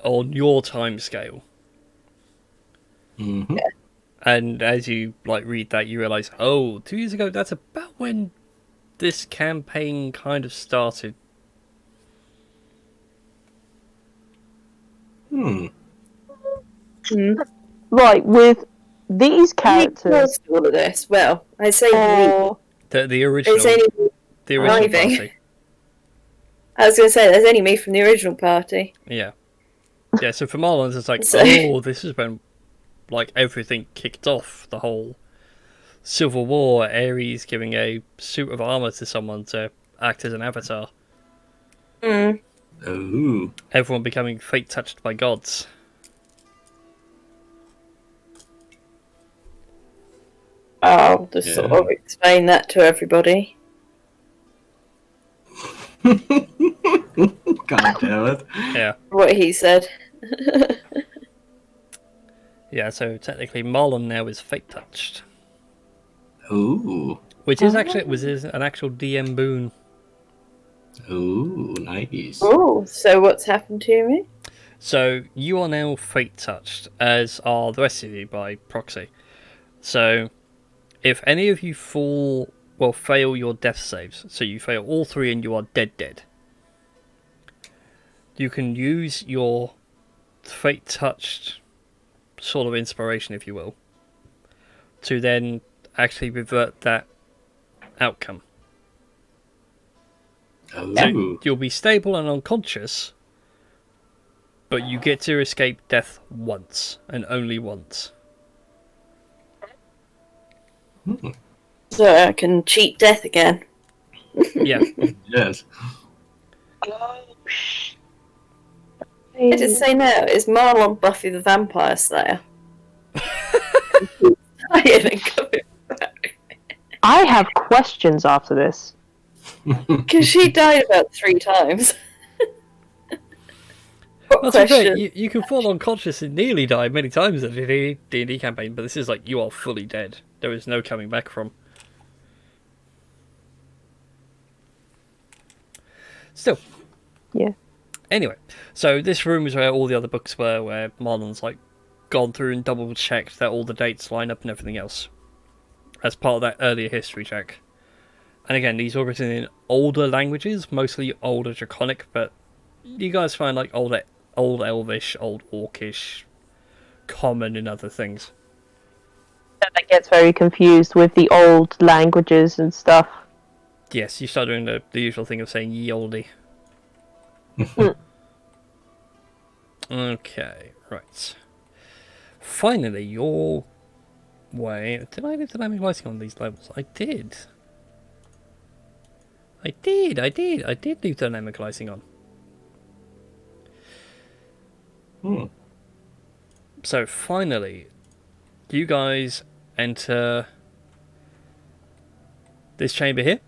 on your time scale. Mm-hmm. And as you read that, you realise, 2 years ago, that's about when this campaign kind of started. Right, with these characters, All of this. Well, I say or The original. There's only The original arriving. party. I was going to say, there's only me from the original party. Yeah. Yeah, so for Marlins, it's like, So- this is when, everything kicked off. The whole Civil War, Ares giving a suit of armor to someone to act as an avatar. Ooh. Everyone becoming fate-touched by gods. I'll just sort of explain that to everybody. God damn it. Yeah. What he said. Yeah, so technically Marlon now is fate-touched. Ooh. Which is actually an actual DM boon. Ooh, nice. Oh, so what's happened to me? So you are now fate-touched, as are the rest of you by proxy. So if any of you fail your death saves, so you fail all 3 and you are dead, you can use your fate-touched sort of inspiration, if you will, to then actually revert that outcome. Ooh. So you'll be stable and unconscious, but you get to escape death once, and only once. So I can cheat death again. Yeah. Yes. I just say no, is Marlon Buffy the Vampire Slayer? I didn't come back. I have questions after this. Because she died about 3 times. That's okay. question. You can fall unconscious and nearly die many times in a D&D campaign, but this is like you are fully dead. There is no coming back from. Still. Yeah. Anyway, so this room is where all the other books were, where Marlon's like gone through and double checked that all the dates line up and everything else, as part of that earlier history check. And again, these were written in older languages, mostly older Draconic, but you guys find like old Elvish, old Orcish, Common, and other things. That gets very confused with the old languages and stuff. Yes, you start doing the usual thing of saying ye olde. Okay, right. Finally, your way. Did I leave dynamic lighting on these levels? I did. I did leave dynamic lighting on. So finally, you guys enter this chamber here.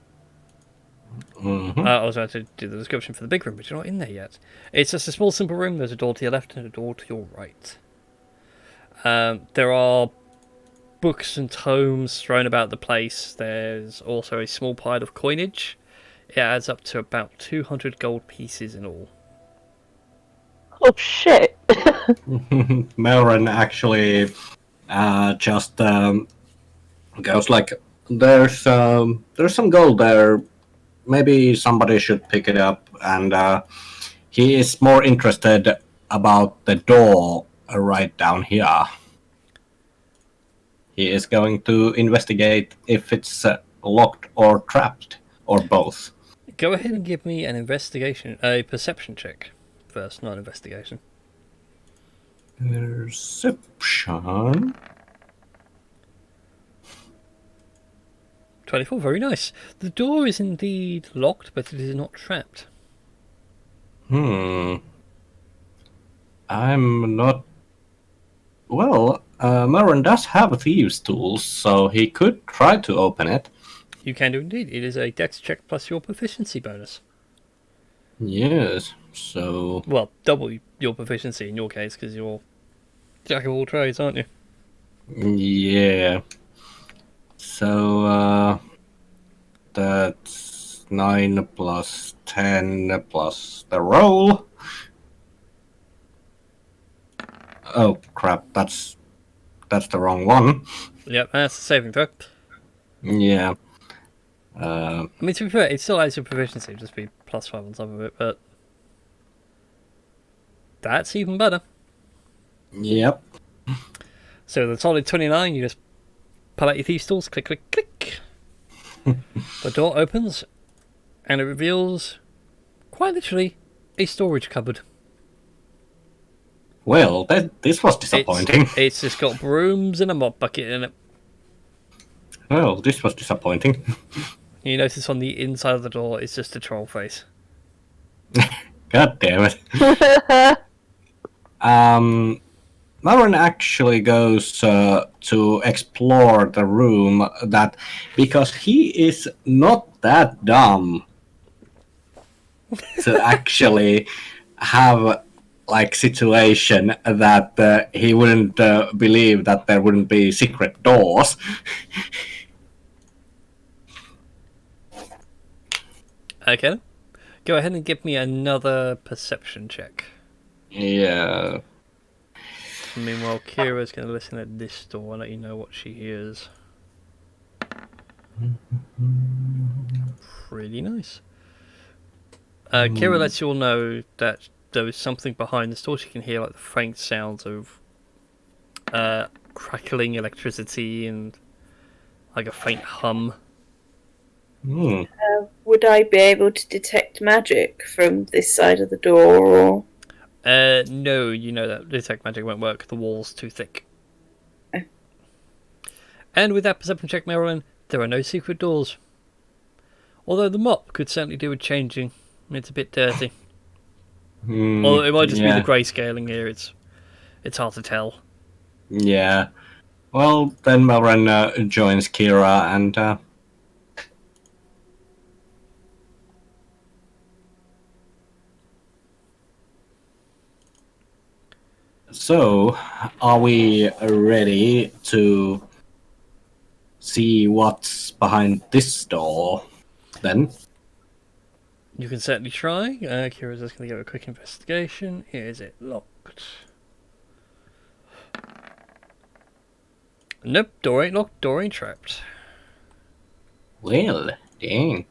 I was about to do the description for the big room, but you're not in there yet. It's just a small, simple room. There's a door to your left and a door to your right. There are books and tomes thrown about the place. There's also a small pile of coinage. It adds up to about 200 gold pieces in all. Oh shit! Melren actually just goes like, there's some gold there. Maybe somebody should pick it up. And he is more interested about the door right down here. He is going to investigate if it's locked or trapped, or both. Go ahead and give me an a perception check first, not investigation. Perception. 24, very nice. The door is indeed locked, but it is not trapped. I'm not... Well, Merrin does have thieves' tools, so he could try to open it. You can do indeed. It is a dex check plus your proficiency bonus. Yes, so... Well, double your proficiency in your case, because you're jack of all trades, aren't you? Yeah. So, that's 9 plus 10 plus the roll. Oh, crap, that's the wrong one. Yep, that's a saving throw. Yeah. I mean, to be fair, it still adds your proficiency, it'd just be +5 on top of it, but that's even better. Yep. So the solid 29, you just pull out your thieves' tools, click, click, click. The door opens, and it reveals, quite literally, a storage cupboard. Well, this was disappointing. It's just got brooms and a mop bucket in it. Well, this was disappointing. You notice on the inside of the door, it's just a troll face. God damn it. Lauren actually goes to explore the room because he is not that dumb to actually have like situation that he wouldn't believe that there wouldn't be secret doors. Okay. Go ahead and give me another perception check. Yeah. Meanwhile, Kira's going to listen at this door and let you know what she hears. Pretty nice. Kira lets you all know that there is something behind the door. She can hear like the faint sounds of crackling electricity and like a faint hum. Would I be able to detect magic from this side of the door, or...? No, you know that detect magic won't work. The wall's too thick. Oh. And with that perception check, Marilyn, there are no secret doors. Although the mop could certainly do with changing. It's a bit dirty. Or it might just be the grayscaling here. It's hard to tell. Yeah. Well, then Melren joins Kira and... So, are we ready to see what's behind this door, then? You can certainly try. Kira's just going to give a quick investigation. Is it locked? Nope, door ain't locked, door ain't trapped. Well, dang.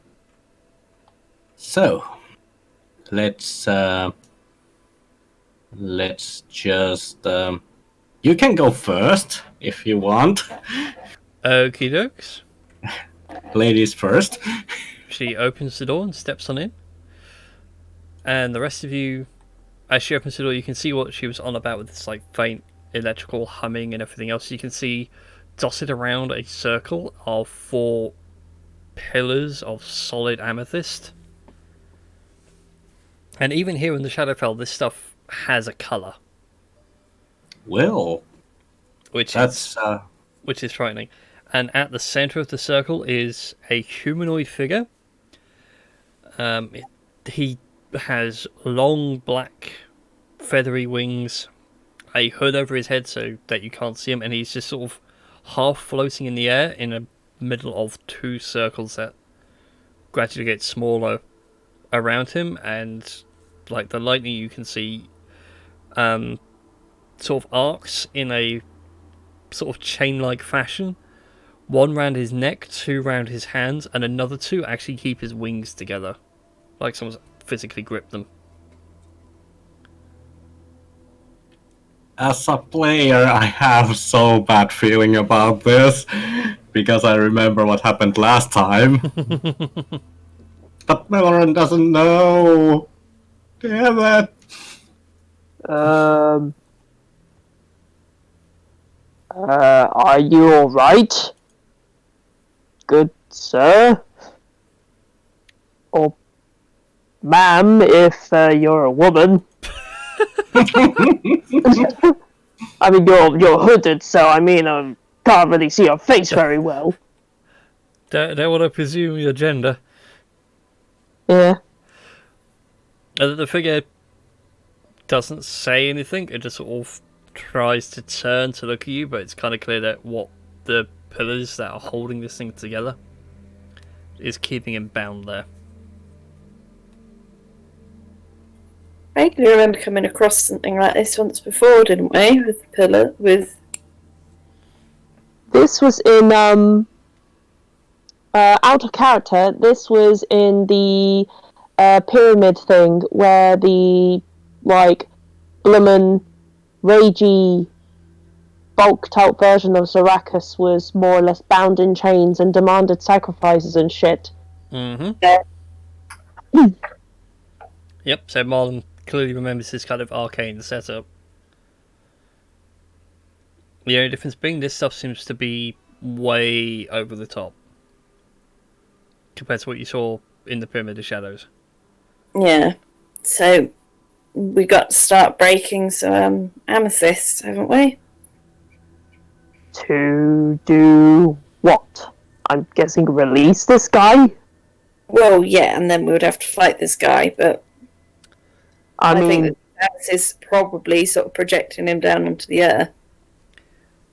So, let's just you can go first if you want. Okie dokes. Ladies first. She opens the door and steps on in. And the rest of you, as she opens the door, you can see what she was on about with this like faint electrical humming and everything else. You can see dotted around a circle of 4 pillars of solid amethyst. And even here in the Shadowfell, this stuff has a colour. Well, Which that's is frightening. And at the centre of the circle is a humanoid figure. He has long black feathery wings, a hood over his head so that you can't see him, and he's just sort of half floating in the air in the middle of 2 circles that gradually get smaller around him, and like the lightning you can see sort of arcs in a sort of chain-like fashion. 1 round his neck, 2 round his hands, and another 2 actually keep his wings together. Like someone's physically gripped them. as a player, I have so bad feeling about this because I remember what happened last time. But Melorn doesn't know. Damn it. Are you alright? Good sir? Or ma'am, if you're a woman. I mean, you're hooded, so I mean, can't really see your face very well. Don't want to presume your gender. Yeah. The figure doesn't say anything. It just sort of tries to turn to look at you, but it's kind of clear that what the pillars that are holding this thing together is keeping him bound there. Vaguely remember coming across something like this once before, didn't we? With the pillar, with... This was in, out of character, this was in the, pyramid thing, where the, like, bloomin' ragey, bulked out version of Zarakas was more or less bound in chains and demanded sacrifices and shit. Mm-hmm. Yeah. Yep, so Marlon clearly remembers this kind of arcane setup. The only difference being this stuff seems to be way over the top compared to what you saw in the Pyramid of Shadows. Yeah. So we got to start breaking some amethyst, haven't we? To do what? I'm guessing release this guy? Well, yeah, and then we would have to fight this guy, but I mean, think that is probably sort of projecting him down onto the earth.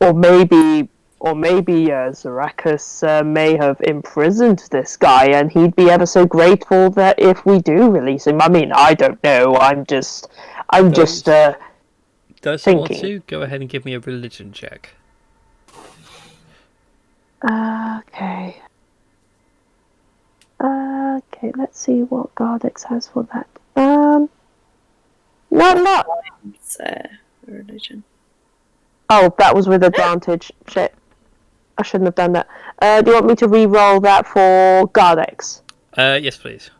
or maybe Zarakas may have imprisoned this guy, and he'd be ever so grateful that if we do release him. I mean, I don't know. I'm just Does someone want thinking. to go ahead and give me a religion check? Okay. Okay, let's see what Gardex has for that. Not. It's religion. Oh, that was with advantage. Shit. I shouldn't have done that. Do you want me to re-roll that for Gardex? Yes, please.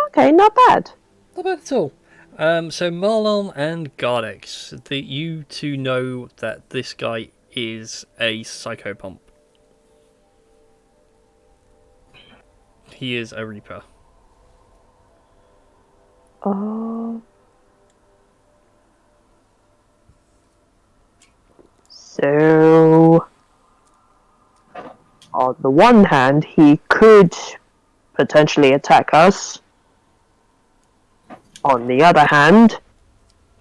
Okay, not bad. Not bad at all. So Marlon and Gardex, you two know that this guy is a psychopomp. He is a Reaper. Oh. So, on the one hand, he could potentially attack us. On the other hand,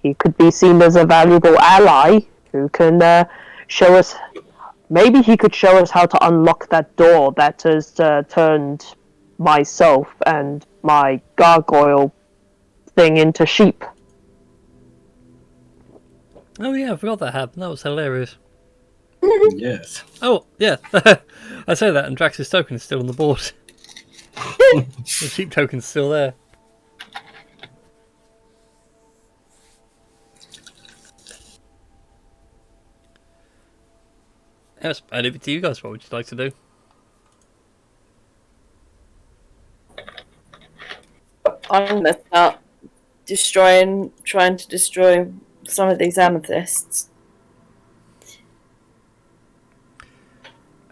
he could be seen as a valuable ally who can show us. Maybe he could show us how to unlock that door that has turned myself and my gargoyle thing into sheep. Oh yeah, I forgot that happened. That was hilarious. Yes. Oh yeah, I say that, and Drax's token is still on the board. The sheep token's still there. Yes, I leave it to you guys. What would you like to do? I'm gonna start trying to destroy some of these amethysts.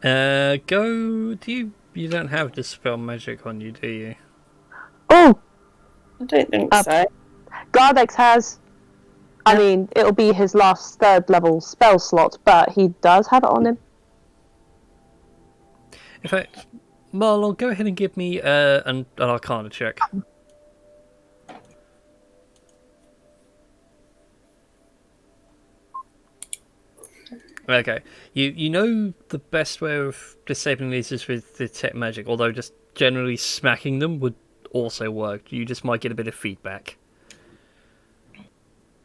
Go. You don't have dispel magic on you, do you? Oh, I don't think so. Gardex has. I mean, it'll be his last 3rd level spell slot, but he does have it on him. In fact, Marlon, go ahead and give me an Arcana check. Okay, you know the best way of disabling these is with detect magic, although just generally smacking them would also work. You just might get a bit of feedback.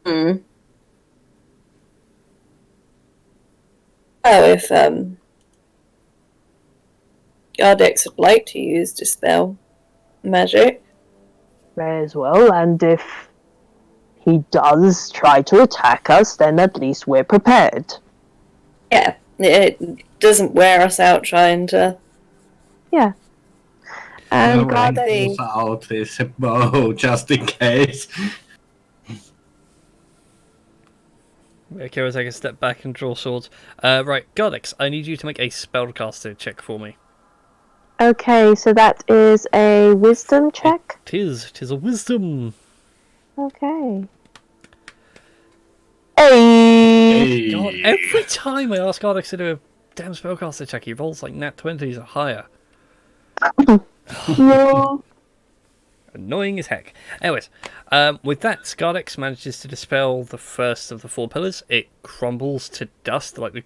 Oh, if Gardex would like to use dispel magic. May as well, and if he does try to attack us, then at least we're prepared. Yeah, it doesn't wear us out trying to. Yeah. And Ram Gardex. pulls out his bow just in case. Okay, we'll take a step back and draw swords. Right, Gardex, I need you to make a spellcaster check for me. Okay, so that is a wisdom check. Tis a wisdom. Okay. Hey. God, every time I ask Gardex to do a damn spellcaster check, he rolls like nat 20s or higher. No. Annoying as heck. Anyways, with that, Gardex manages to dispel the first of the 4 pillars. It crumbles to dust, like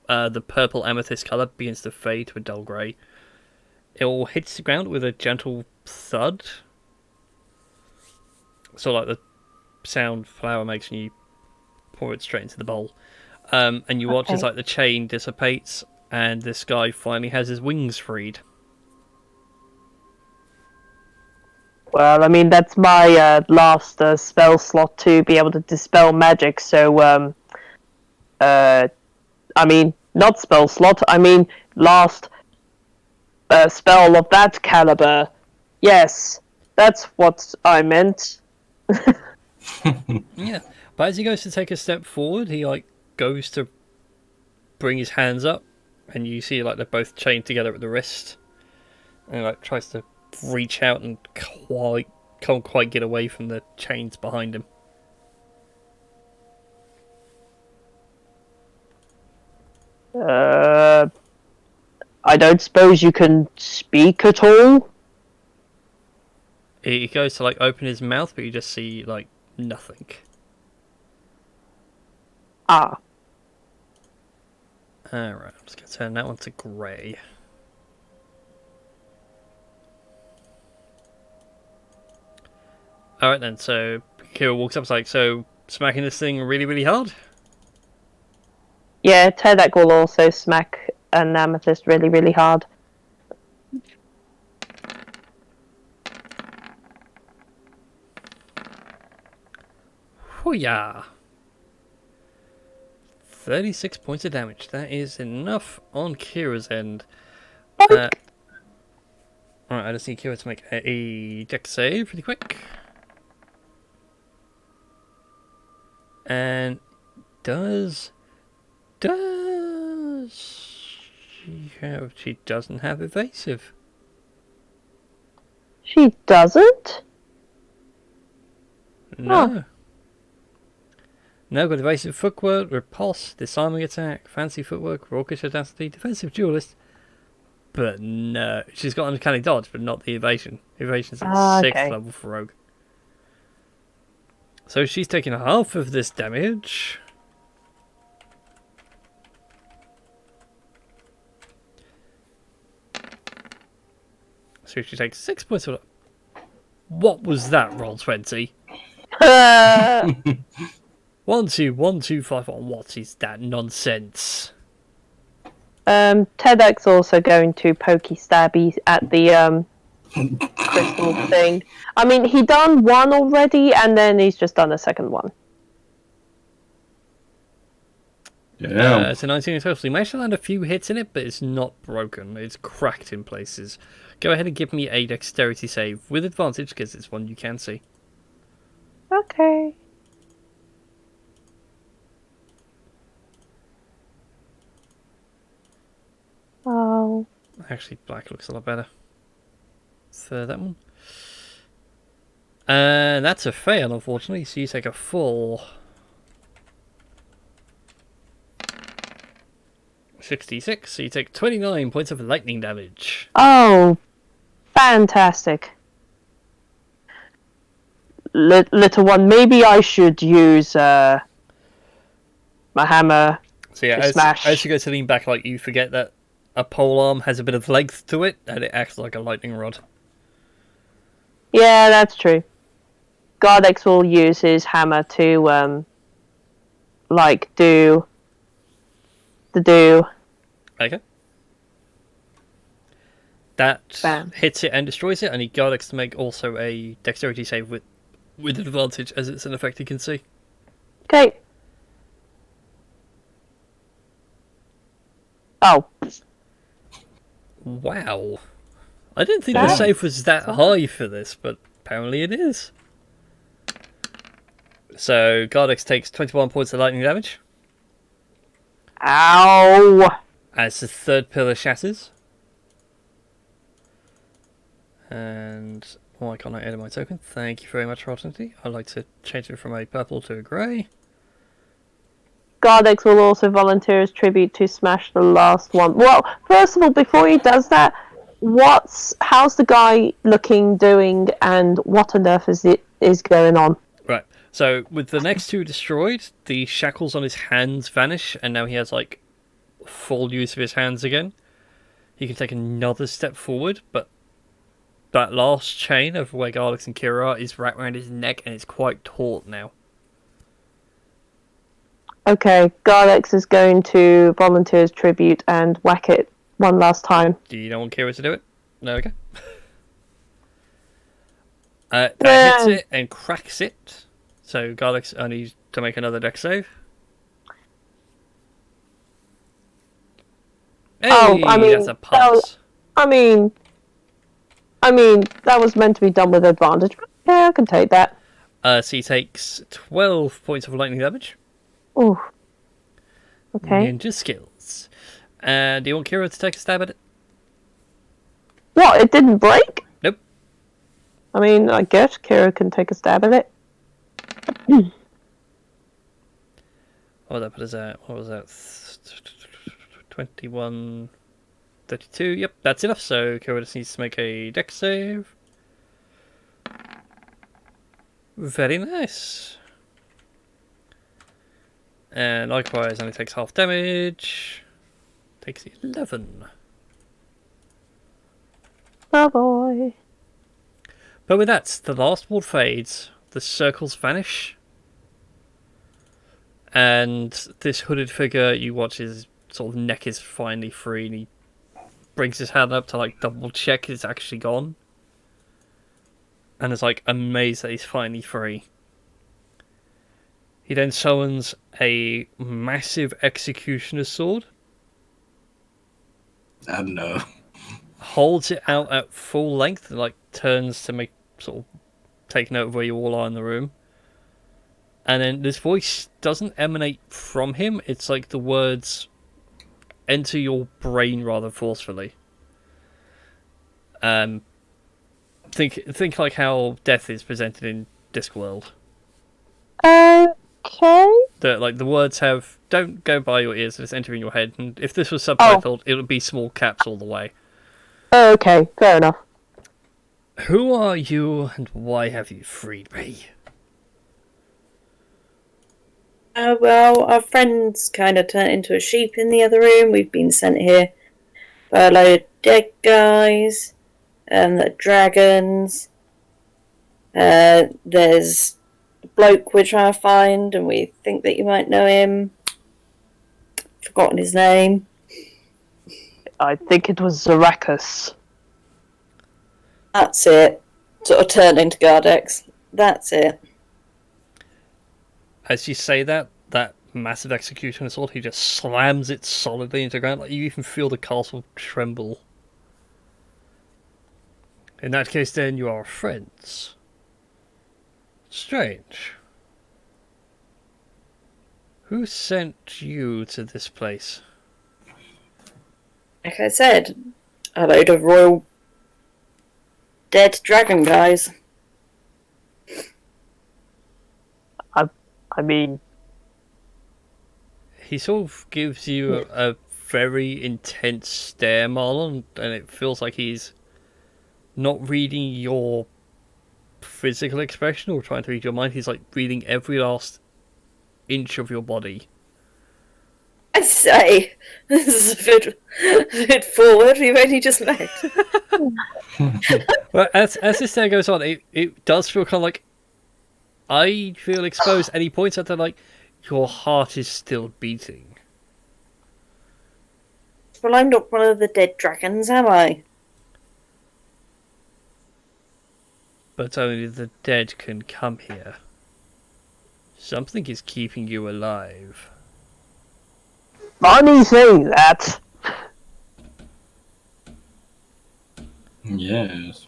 the purple amethyst colour begins to fade to a dull grey. It all hits the ground with a gentle thud. So like the sound flour makes when you pour it straight into the bowl. And you watch as like the chain dissipates and this guy finally has his wings freed. Well, I mean, that's my last spell slot to be able to dispel magic, so, I mean, not spell slot, I mean, last spell of that caliber. Yes, that's what I meant. Yeah, but as he goes to take a step forward, he like goes to bring his hands up, and you see like they're both chained together at the wrist, and he, like tries to reach out and can't quite get away from the chains behind him. I don't suppose you can speak at all? He goes to like open his mouth, but you just see like nothing. Ah. Alright, I'm just going to turn that one to grey. Alright then, so Kira walks up, like, so smacking this thing really, really hard? Yeah, Terdak will also smack an amethyst really, really hard. Hoo-yah! 36 points of damage. That is enough on Kira's end. Alright, I just need Kira to make a dex save pretty quick. And she doesn't have evasive. She doesn't? No. Huh. No, got evasive footwork, repulse, disarming attack, fancy footwork, raucous audacity, defensive duelist. But no, she's got uncanny dodge, but not the evasion. Evasion's at 6th level for rogue. So she's taking half of this damage. So she takes 6 points of... What was that, roll 20? 1, 2, 1, 2, 5, 1. What is that nonsense? TEDx also going to pokey stabby at the crystal thing. I mean, he done one already, and then he's just done a second one. Yeah. It's a 19 in total. He managed to land a few hits in it, but it's not broken. It's cracked in places. Go ahead and give me a dexterity save with advantage, because it's one you can see. Okay. Oh. Actually, black looks a lot better. So that one. And that's a fail, unfortunately, so you take a full 66, so you take 29 points of lightning damage. Oh, fantastic. Little one, maybe I should use my hammer So yeah, to smash. as you go to lean back, like, you forget that a pole arm has a bit of length to it, and it acts like a lightning rod. Yeah, that's true. Gardex will use his hammer to, do the do. Okay. That Bam. hits it and destroys it. I need Gardex to make also a dexterity save with advantage, as it's an effect he can see. Okay. Oh. Wow. I didn't think the Damn. save was that high for this, but apparently it is. So Gardex takes 21 points of lightning damage Ow. as the third pillar shatters. And why can't I edit my token? Thank you very much, Rotternity. I'd like to change it from a purple to a grey. Gardex will also volunteer as tribute to smash the last one. Well, first of all, before he does that, how's the guy looking, doing, and what on earth is going on? Right. So with the next two destroyed, the shackles on his hands vanish, and now he has like full use of his hands again. He can take another step forward, but that last chain of where Gardex and Kira are is wrapped around his neck, and it's quite taut now. Okay, Gardex is going to volunteer as tribute and whack it one last time. Do you not want Kira to do it? No, okay. That Yeah. hits it and cracks it. So Gardex only needs to make another dex save. Hey, I mean, that's a pass. I mean, that was meant to be done with advantage. Yeah, I can take that. So he takes 12 points of lightning damage. Ooh. Okay. Ninja skills. And do you want Kira to take a stab at it? What? It didn't break? Nope. I mean, I guess Kira can take a stab at it. What that put us at? What was that? 21, 32. Yep, that's enough. So Kira just needs to make a dex save. Very nice. And likewise, only takes half damage. Takes 11. Oh boy. But with that, the last ward fades. The circles vanish. And this hooded figure, you watch his sort of neck is finally free, and he brings his hand up to like double check it's actually gone. And is like amazed that he's finally free. He then summons a massive executioner's sword, No. holds it out at full length, and like turns to make sort of take note of where you all are in the room. And then this voice doesn't emanate from him, it's like the words enter your brain rather forcefully. Think like how death is presented in Discworld. Okay. The words don't go by your ears, just enter in your head. And if this was subtitled, it would be small caps all the way. Okay, fair enough. Who are you, and why have you freed me? Well, our friends kind of turned into a sheep in the other room. We've been sent here by a load of dead guys, the dragons. There's a bloke we're trying to find, and we think that you might know him. Forgotten his name. I think it was Zarakis. That's it. Sort of turning to Gardex. That's it. As you say that massive executioner sword, he just slams it solidly into the ground. Like, you even feel the castle tremble. In that case, then, you are friends. Strange. Who sent you to this place? Like I said, a load of royal dead dragon guys. I mean, He sort of gives you a very intense stare, Marlon, and it feels like he's not reading your physical expression or trying to read your mind. He's like reading every last inch of your body. I say, this is a bit forward. We've only just met. Well, as this day goes on, it does feel kind of like I feel exposed, and he points out that like your heart is still beating. Well, I'm not one of the dead dragons, am I? But only the dead can come here. Something is keeping you alive. funny saying that. Yes.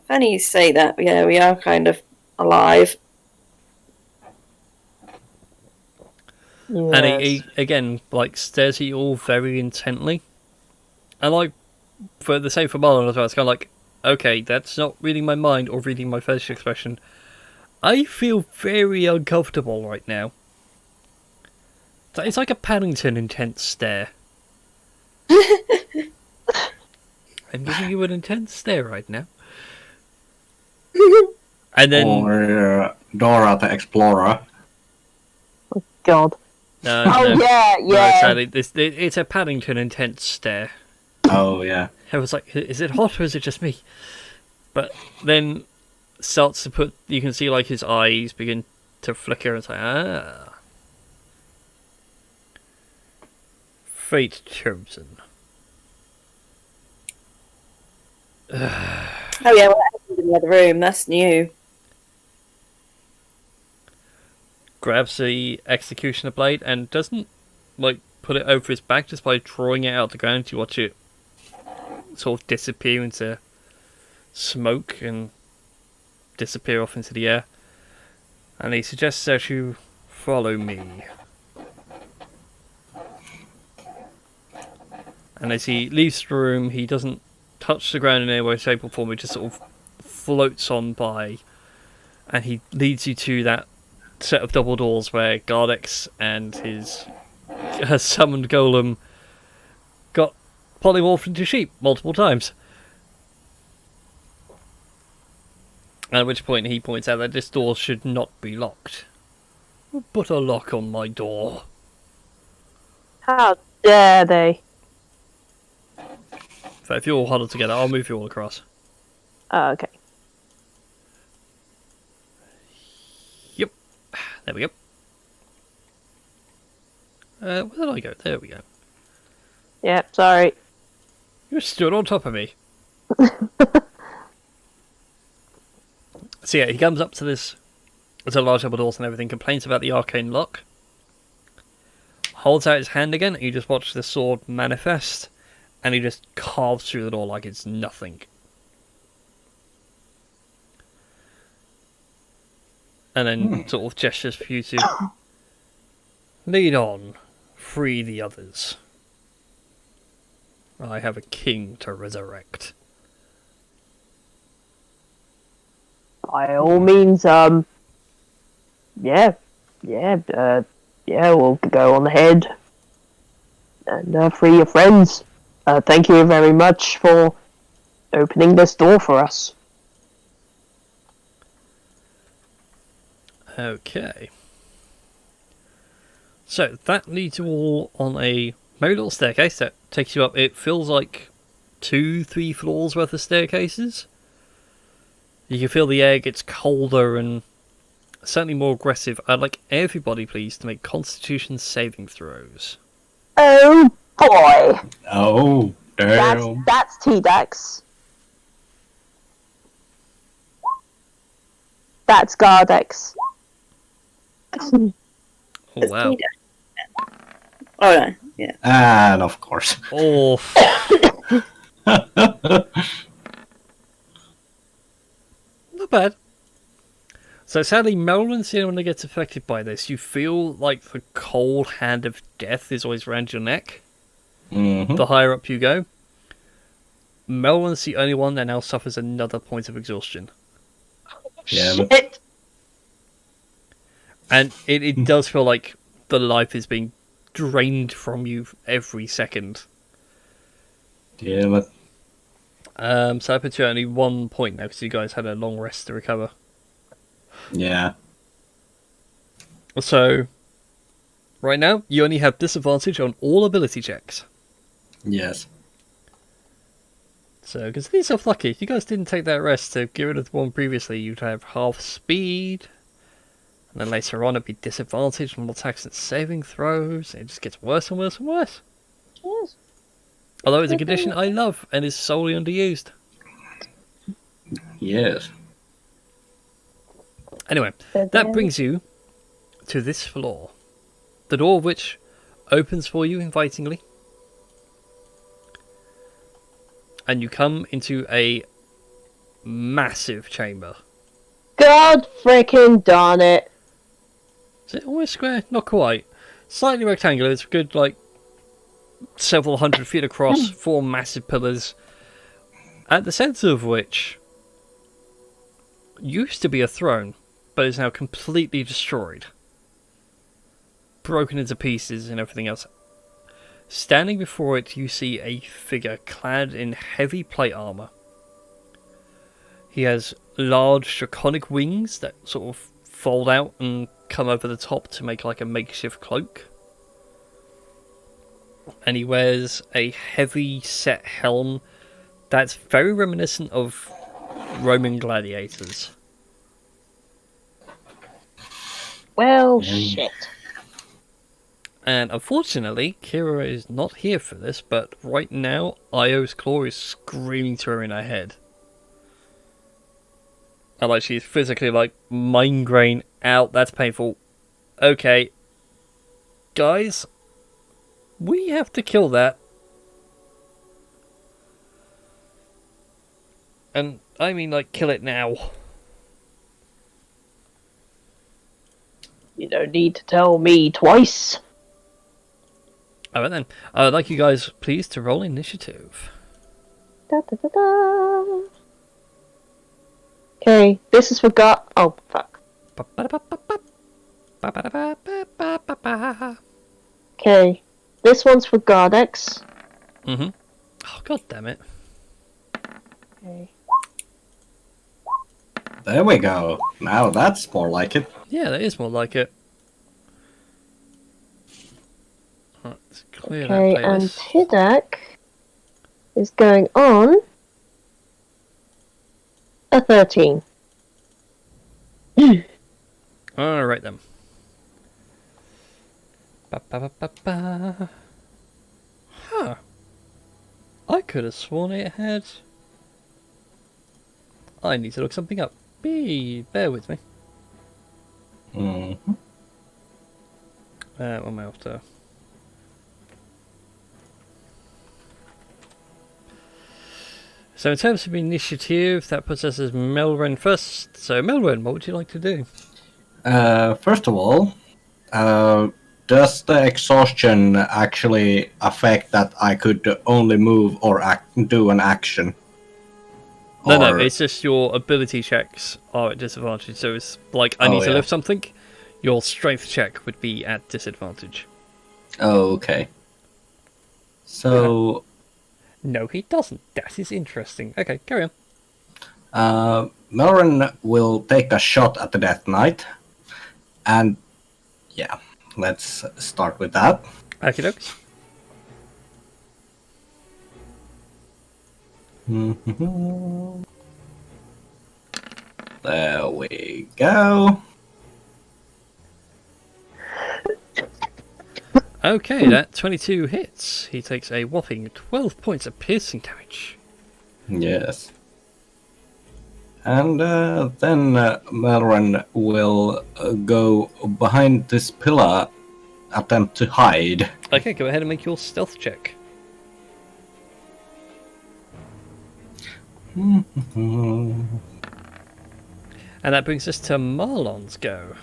Funny you say that. Yeah, we are kind of alive. Yes. And he again like stares at you all very intently. And like for the same for Marlon as well, it's kind of like, okay, that's not reading my mind or reading my facial expression. I feel very uncomfortable right now. It's like a Paddington intense stare. I'm giving you an intense stare right now. And then Or Dora the Explorer. God. no, Oh no, yeah, no, yeah. sadly, it's a Paddington intense stare. Oh, yeah. I was like, is it hot or is it just me? But then starts to put, you can see like his eyes begin to flicker and it's like, ah. Fate chosen. Oh yeah, what happened in the other room? That's new. Grabs the executioner blade and doesn't like put it over his back, just by drawing it out the ground. You watch it sort of disappear into smoke and disappear off into the air. And he suggests that you follow me. And as he leaves the room, he doesn't touch the ground in any way, shape or form. He just sort of floats on by. And he leads you to that set of double doors where Gardex and his summoned golem got polymorphed into sheep multiple times. At which point he points out that this door should not be locked. Put a lock on my door. How dare they? So if you're all huddled together, I'll move you all across. Okay. Yep. There we go. Where did I go? There we go. Yeah, sorry. You stood on top of me. So yeah, he comes up to this, to the large double doors and everything, complains about the arcane lock, holds out his hand again, and you just watch the sword manifest, and he just carves through the door like it's nothing. And then sort of gestures for you to lead on, free the others. I have a king to resurrect. By all means, yeah, we'll go on ahead and free your friends. Thank you very much for opening this door for us. Okay. So that leads you all on a merry little staircase that takes you up. It feels like 2-3 floors worth of staircases. You can feel the air gets colder and certainly more aggressive. I'd like everybody, please, to make Constitution saving throws. Oh boy. Oh, damn. That's T-Dex. That's Gardex. Oh wow! Oh no, yeah. And of course. Oh. Not bad. So sadly, Melvin's the only one that gets affected by this. You feel like the cold hand of death is always around your neck. Mm-hmm. The higher up you go. Melvin's the only one that now suffers another point of exhaustion. Yeah, Shit. And it does feel like the life is being drained from you every second. yeah, but So I put you at only 1 point now because you guys had a long rest to recover. yeah. So, right now, you only have disadvantage on all ability checks. Yes. So, consider yourself lucky. If you guys didn't take that rest to get rid of the one previously, you'd have half speed. And then later on, it'd be disadvantage on all attacks and saving throws. It just gets worse and worse and worse. Yes. Although it's a condition I love and is solely underused. Yes. Anyway, that brings you to this floor. The door of which opens for you invitingly. And you come into a massive chamber. God freaking darn it. Is it almost square? Not quite. Slightly rectangular. It's a good, like, several hundred feet across. 4 massive pillars. At the centre of which used to be a throne, but is now completely destroyed. Broken into pieces and everything else. Standing before it, you see a figure clad in heavy plate armour. He has large draconic wings that sort of fold out and come over the top to make like a makeshift cloak. And he wears a heavy set helm that's very reminiscent of Roman gladiators. Well, shit. And unfortunately, Kira is not here for this, but right now, Io's claw is screaming to her in her head. And like she's physically like, migraine out, that's painful. Okay. Guys, we have to kill that. And I mean like, kill it now. You don't need to tell me twice. Alright then, I would like you guys please to roll initiative. Da, da, da, da. Okay, this is for oh, fuck. Okay, this one's for Gardex. Mm-hmm. Oh, god damn it. Okay. There we go. Now that's more like it. Yeah, that is more like it. Let's clear Okay, that and playlist. Tidak is going on a 13. Alright then. Ba-ba-ba-ba-ba. Huh. I could have sworn it had... I need to look something up. Bear with me. Mm-hmm. What am I after? So in terms of initiative, that puts us as Melren first. So Melren, what would you like to do? First of all, does the exhaustion actually affect that I could only move or do an action? No, it's just your ability checks are at disadvantage. So it's like, I need to lift something. Your strength check would be at disadvantage. Oh, okay. So... No, he doesn't. That is interesting. Okay, carry on. Melren will take a shot at the Death Knight. And, yeah. let's start with that. Okie dokes. There we go. Okay, that 22 hits. He takes a whopping 12 points of piercing damage. Yes. And then Melran will go behind this pillar, attempt to hide. Okay, go ahead and make your stealth check. And that brings us to Marlon's go.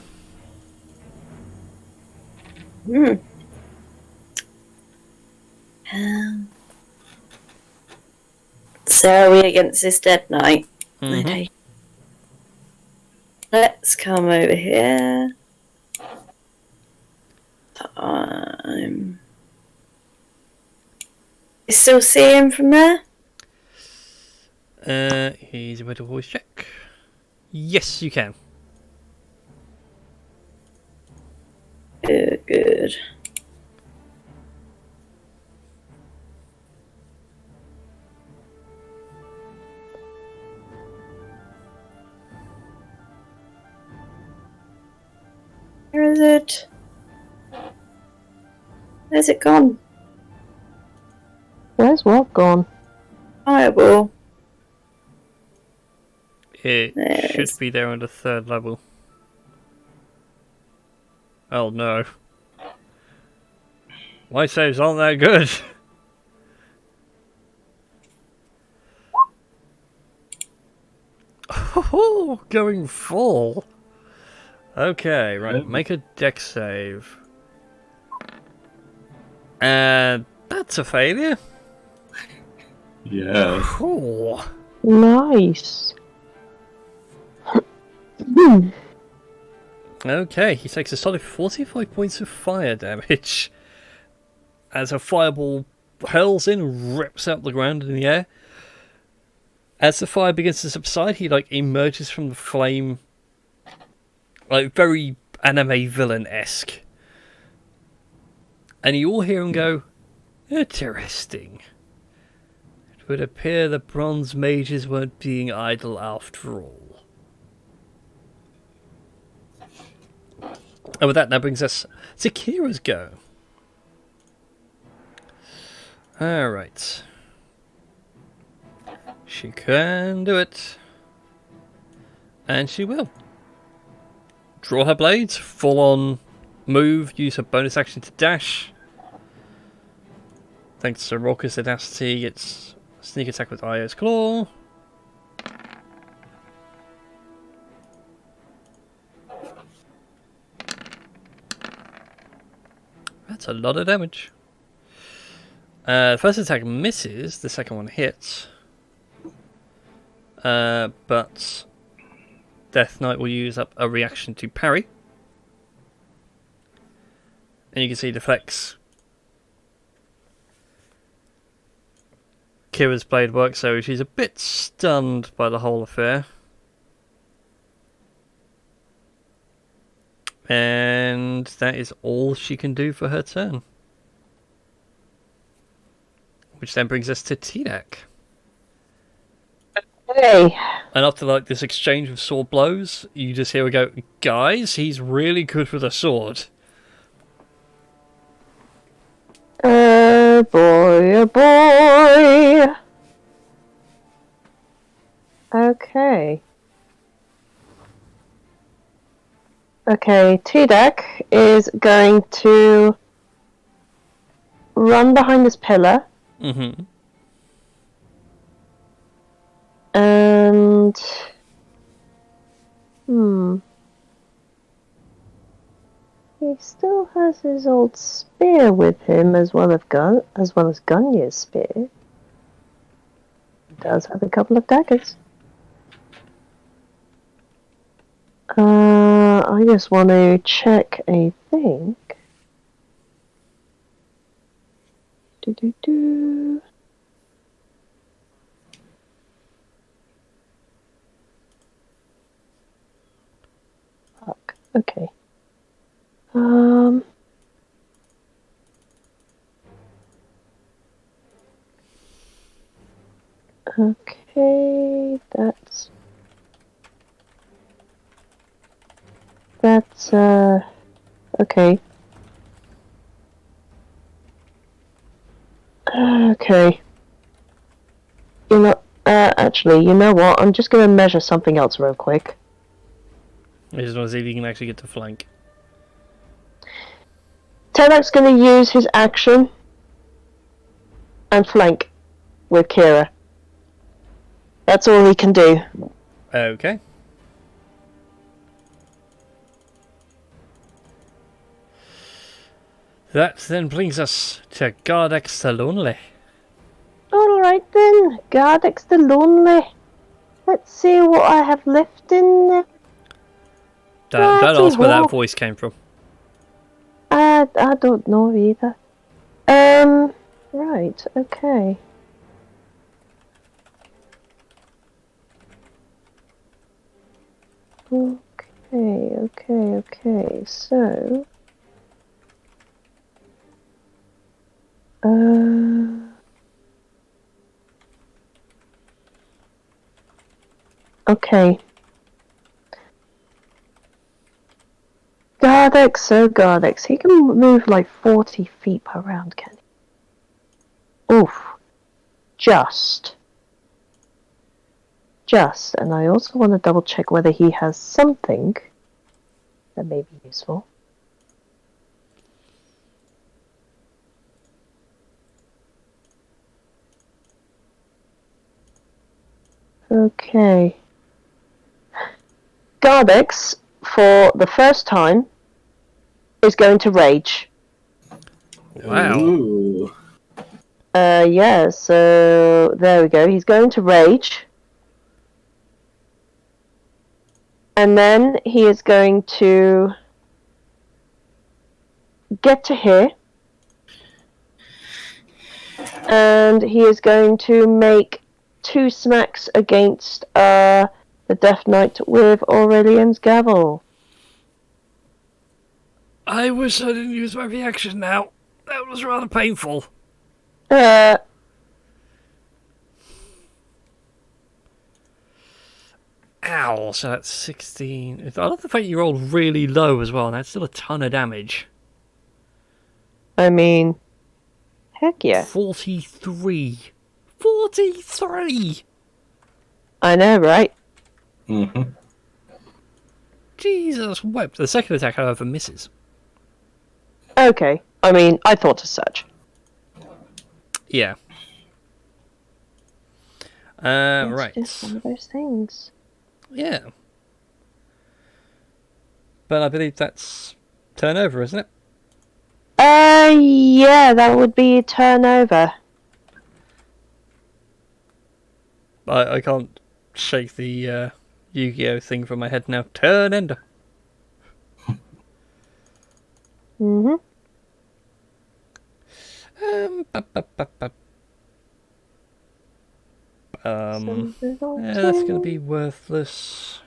So are we against this dead knight? Mhm. Okay. Let's come over here. You still see him from there? He's about to voice check. Yes, you can. Good, good. Where is it? Where's it gone? Where's what gone? Fireball. It There it should is. be there on the 3rd level. Oh no. My saves aren't that good. Oh, going full. Okay, right. Make a dex save. And that's a failure. Yes. Cool. Nice. Okay, he takes a solid 45 points of fire damage as a fireball hurls in and rips out the ground in the air. As the fire begins to subside, he emerges from the flame, very anime villain-esque. And you all hear him go, "Interesting. It would appear the bronze mages weren't being idle after all." And with that brings us to Kira's go. Alright. She can do it. And she will. Draw her blades, full on move, use her bonus action to dash. Thanks to Raucous Audacity, it's sneak attack with Io's Claw. That's a lot of damage. The first attack misses, the second one hits. But Death Knight will use up a reaction to parry. And you can see deflects Kira's blade work, so she's a bit stunned by the whole affair. And that is all she can do for her turn. Which then brings us to T-Deck. Hey. And after this exchange of sword blows, you just hear her go, "Guys, he's really good with a sword." Oh boy, oh boy. Okay. Okay, T-Deck is going to run behind this pillar. Mm-hmm. And he still has his old spear with him as well as Gunya's spear. He does have a couple of daggers. I just want to check a thing. Do. Fuck. Okay. Okay, that's okay. Okay. Actually, you know what? I'm just gonna measure something else real quick. I just want to see if you can actually get to flank. Tedak's gonna use his action and flank with Kira. That's all he can do. Okay. That then brings us to Gardex the Lonely. Alright then, Gardex the Lonely. Let's see what I have left in there. Don't Righty ask where ho. that voice came from. I don't know either. Right, okay. Okay, so... Okay. Gardex, he can move like 40 feet per round, can he? Oof. Just, and I also want to double check whether he has something that may be useful. Okay. Gardex, for the first time, is going to rage. Wow. Ooh. Yeah, so there we go. He's going to rage. And then he is going to get to here. And he is going to make 2 smacks against the Death Knight with Aurelian's Gavel. I wish I didn't use my reaction now. That was rather painful. Ow, so that's 16. I love the fact you rolled really low as well, and that's still a ton of damage. I mean, heck yeah. 43. 43! I know, right? Mm-hmm. Jesus wept. The second attack, however, misses. Okay. I mean, I thought as such. Yeah. It's right. just one of those things. Yeah. But I believe that's turnover, isn't it? Yeah, that would be a turnover. I can't shake the Yu-Gi-Oh thing from my head now. Turn ender. Mm-hmm. That's going to be worthless.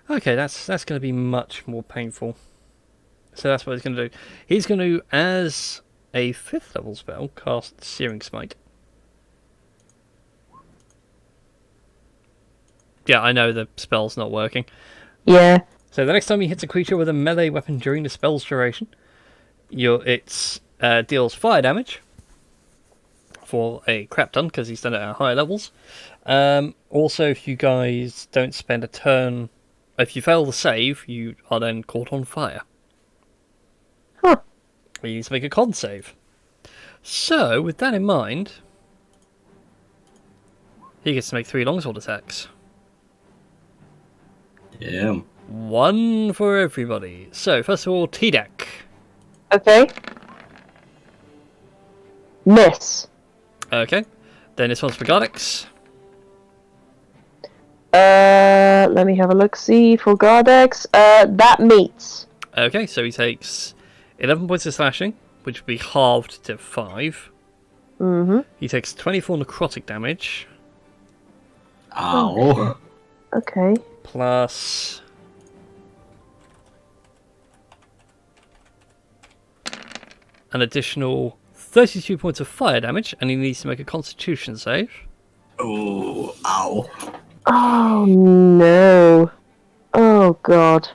Okay, that's going to be much more painful. So that's what he's going to do. He's going to, as a 5th level spell, cast Searing Smite. Yeah, I know the spell's not working. Yeah. So the next time he hits a creature with a melee weapon during the spell's duration, it deals fire damage for a crap ton, because he's done it at higher levels. Also, if you guys don't spend a turn, if you fail the save, you are then caught on fire. Huh. You need to make a con save. So, with that in mind, he gets to make 3 longsword attacks. Yeah. 1 for everybody. So, first of all, T-Deck. Okay. Miss. Okay. Then this one's for Gardex. Let me have a look. See for Gardex. That meets. Okay, so he takes 11 points of slashing, which would be halved to 5. Mm-hmm. He takes 24 necrotic damage. Ow. Okay. Plus an additional 32 points of fire damage, and he needs to make a Constitution save. Oh, ow. Oh no. Oh god.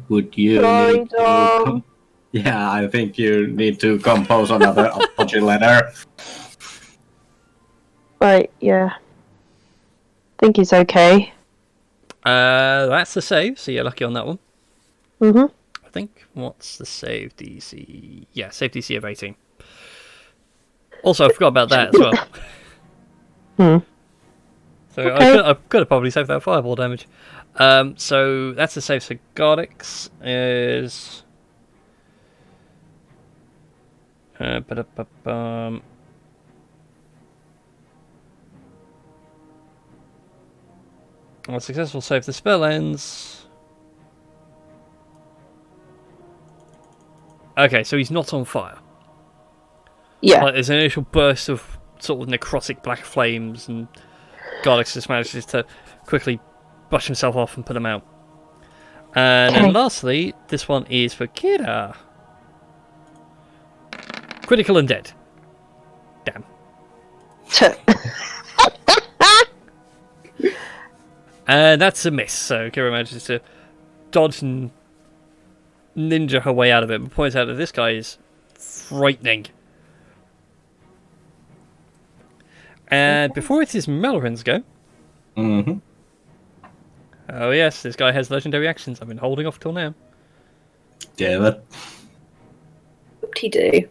Would you Sorry, need to Dom. Yeah, I think you need to compose another apology letter. Right, yeah. Think he's okay. That's the save, so you're lucky on that one. Mm-hmm. I think. What's the save DC? Yeah, save DC of 18. Also, I forgot about that as well. So Okay. I could have probably saved that fireball damage. So that's the save. So Godix is. A successful save. The spell ends. Okay, so he's not on fire. Yeah. Like, there's an initial burst of sort of necrotic black flames, and Godix just manages to quickly brush himself off and put them out. And then Okay. lastly, this one is for Kira. Critical and dead. Damn. And that's a miss, so Kira manages to dodge and ninja her way out of it, but points out that this guy is frightening. And before it is Melrin's go. Mm-hmm. Oh yes, this guy has legendary actions. I've been holding off till now. Yeah, but Whoop-de-doo.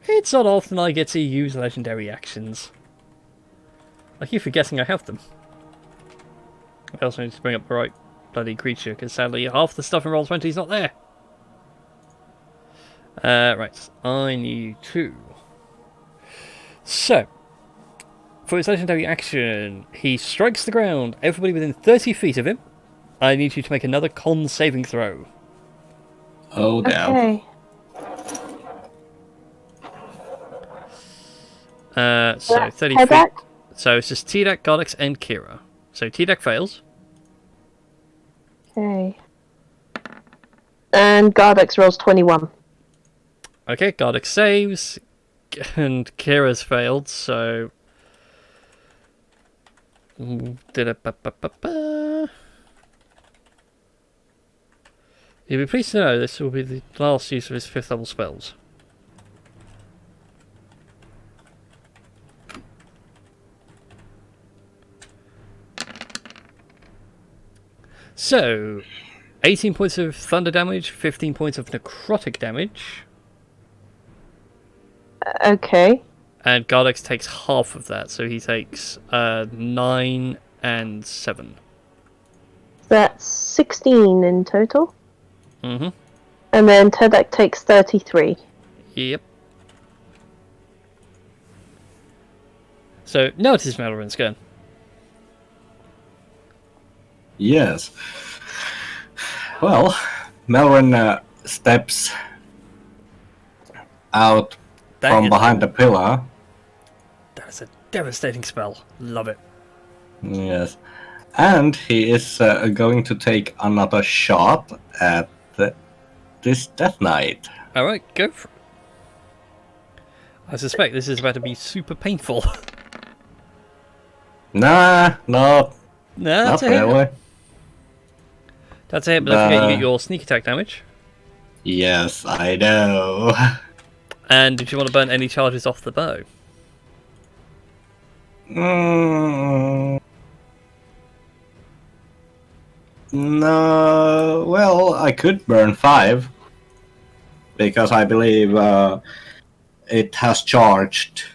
It's not often I get to use legendary actions. I keep forgetting I have them. I also need to bring up the right bloody creature, because sadly half the stuff in Roll20 is not there. Right, I need to. So, for his legendary action, he strikes the ground. Everybody within 30 feet of him, I need you to make another con saving throw. oh damn. Okay. So 30 Head feet. back. So it's just T-Deck, Godix, and Kira. So T-Deck fails. Okay. And Gardex rolls 21. Okay, Godix saves, and Kira's failed, so... Ba-ba-ba-ba. You'll be pleased to know this will be the last use of his 5th level spells. So, 18 points of thunder damage, 15 points of necrotic damage, Okay. and Gardex takes half of that, so he takes 9 and 7. That's 16 in total. Mm-hmm. And then Tedek takes 33. Yep. So, now it is Mallorin's turn. Yes. Well, Melrin steps out from behind the pillar. That is a devastating spell. Love it. Yes. And he is going to take another shot at this Death Knight. Alright, go for it. I suspect this is about to be super painful. Nah, No, not that's a hit. really. That's a hit, but don't forget you get your sneak attack damage. Yes, I know. And did you want to burn any charges off the bow? No, well, I could burn 5 because I believe it has charged.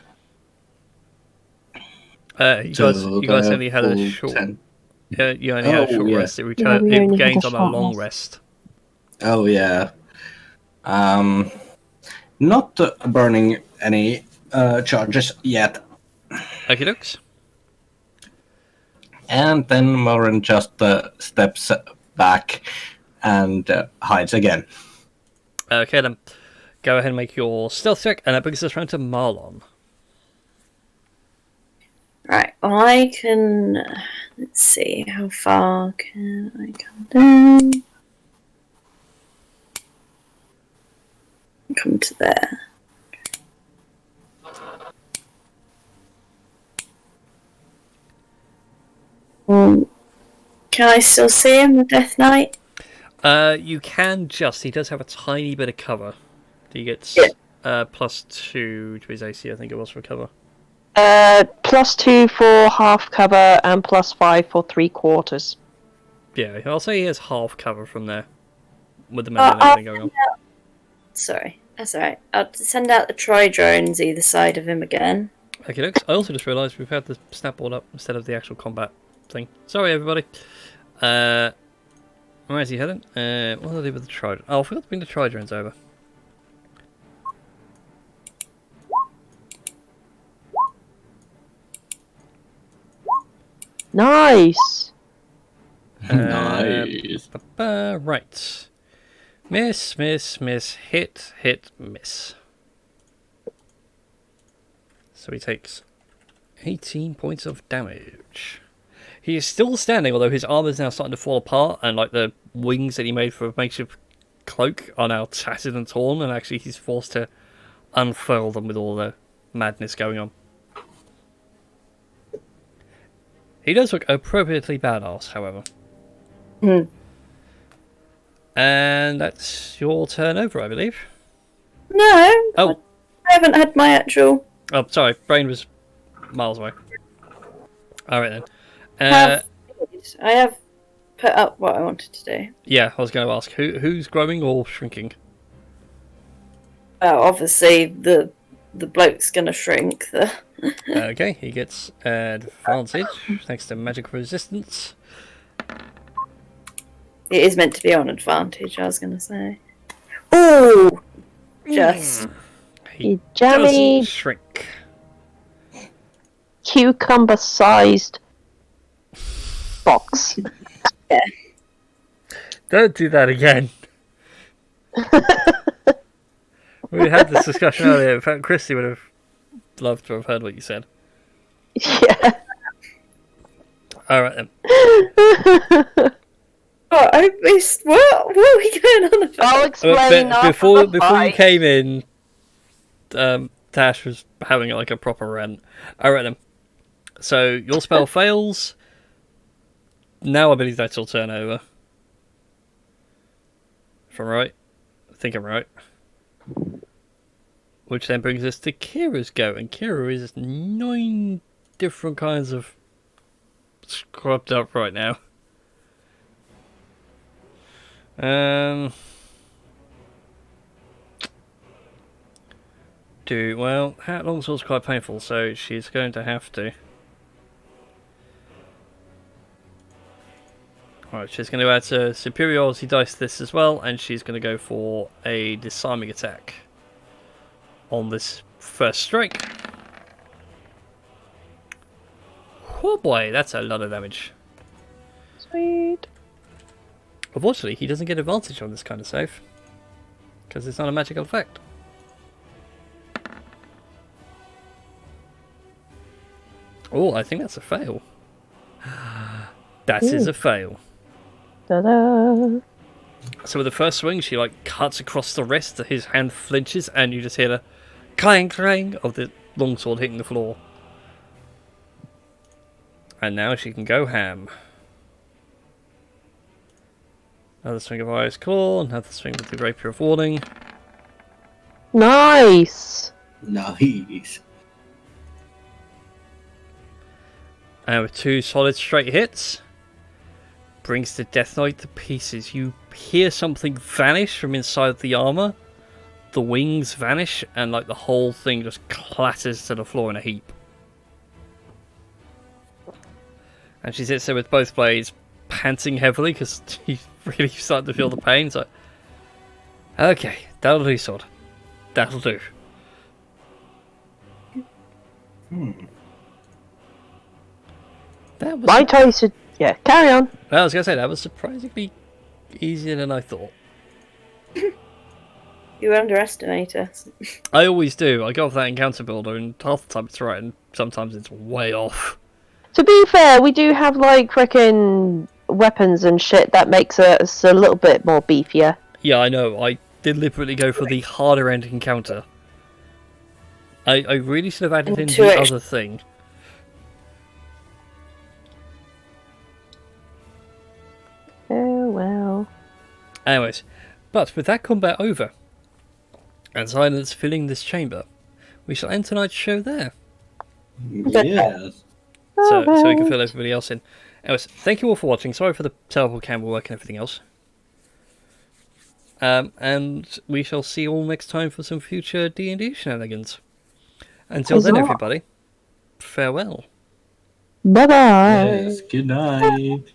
You guys only had a short. You only had a short rest. It we only had gains a on a short long rest. rest. Oh yeah. Not burning any charges yet. Okie dokes. And then Morin just steps back and hides again. Okay then. Go ahead and make your stealth check, and that brings us round to Marlon. Right, I can. Let's see, how far can I come down? Come to there. Can I still see him, the Death Knight? You can just. He does have a tiny bit of cover. He gets +2 to his AC, I think it was, for cover. +2 for half cover and +5 for 3/4. Yeah, I'll say he has half cover from there. With the melee and everything going on. Sorry, that's alright. I'll send out the Tri-Drones either side of him again. Okay, looks. I also just realised we've had the snapboard up instead of the actual combat thing. Sorry, everybody. Where is he heading? What did I do with the Tri? Oh, I forgot to bring the Tri-Drones over. Nice. Nice. Right. Miss, miss, miss, hit, hit, miss. So he takes 18 points of damage. He is still standing, although his armor is now starting to fall apart, and like the wings that he made for a makeshift cloak are now tattered and torn, and actually he's forced to unfurl them with all the madness going on. He does look appropriately badass, however. And that's your turn over, I believe. No. Oh. I haven't had my actual... Oh, sorry. Brain was miles away. Alright then. I have put up what I wanted to do. Yeah, I was going to ask, who's growing or shrinking? Obviously, the bloke's going to shrink. Okay, he gets advantage thanks to magic resistance. It is meant to be on advantage, I was going to say. Ooh! Just. He Jammy doesn't shrink. cucumber-sized box. Yeah. Don't do that again. We had this discussion earlier. In fact, Christy would have loved to have heard what you said. Yeah. Alright then. Oh, I missed. What are we going on about? I'll explain Before you came in, Tash was having like a proper rant. Alright then. So your spell fails. Now I believe that's your turn over. If I'm right. I think I'm right. Which then brings us to Kira's go, and Kira is 9 different kinds of scrubbed up right now. Well, hat longsword's quite painful, so she's going to have to. Alright, she's going to add a superiority dice to this as well, and she's going to go for a disarming attack on this first strike. Oh boy, that's a lot of damage. Sweet. Unfortunately, he doesn't get advantage on this kind of save, because it's not a magical effect. Oh, I think that's a fail. That is a fail. Ta-da. So with the first swing, she like cuts across the wrist, his hand flinches, and you just hear the clang clang of the longsword hitting the floor. And now she can go ham. Another swing of Iris Claw, another swing with the Rapier of Warning. Nice. Nice. And with 2 solid straight hits, brings the Death Knight to pieces. You hear something vanish from inside the armor. The wings vanish, and like the whole thing just clatters to the floor in a heap. And she sits there with both blades, panting heavily because she's really starting to feel the pain. So, okay, that'll do, sword. That'll do. That was My choice. Yeah, carry on. I was gonna say that was surprisingly easier than I thought. You underestimate us. I always do. I go off that encounter builder, and half the time it's right, and sometimes it's way off. To be fair, we do have like frickin' weapons and shit that makes us a little bit more beefier. Yeah, I know. I deliberately go for the harder end encounter. I really should have added in Into the it. other thing. Oh well. Anyways, but with that combat over, and silence filling this chamber, we shall end tonight's show there. Yes. So we can fill everybody else in. Anyways, thank you all for watching. Sorry for the terrible camera work and everything else. And we shall see you all next time for some future D&D shenanigans. Until then, Huzzah. everybody, farewell. Bye bye. Yes. Good night.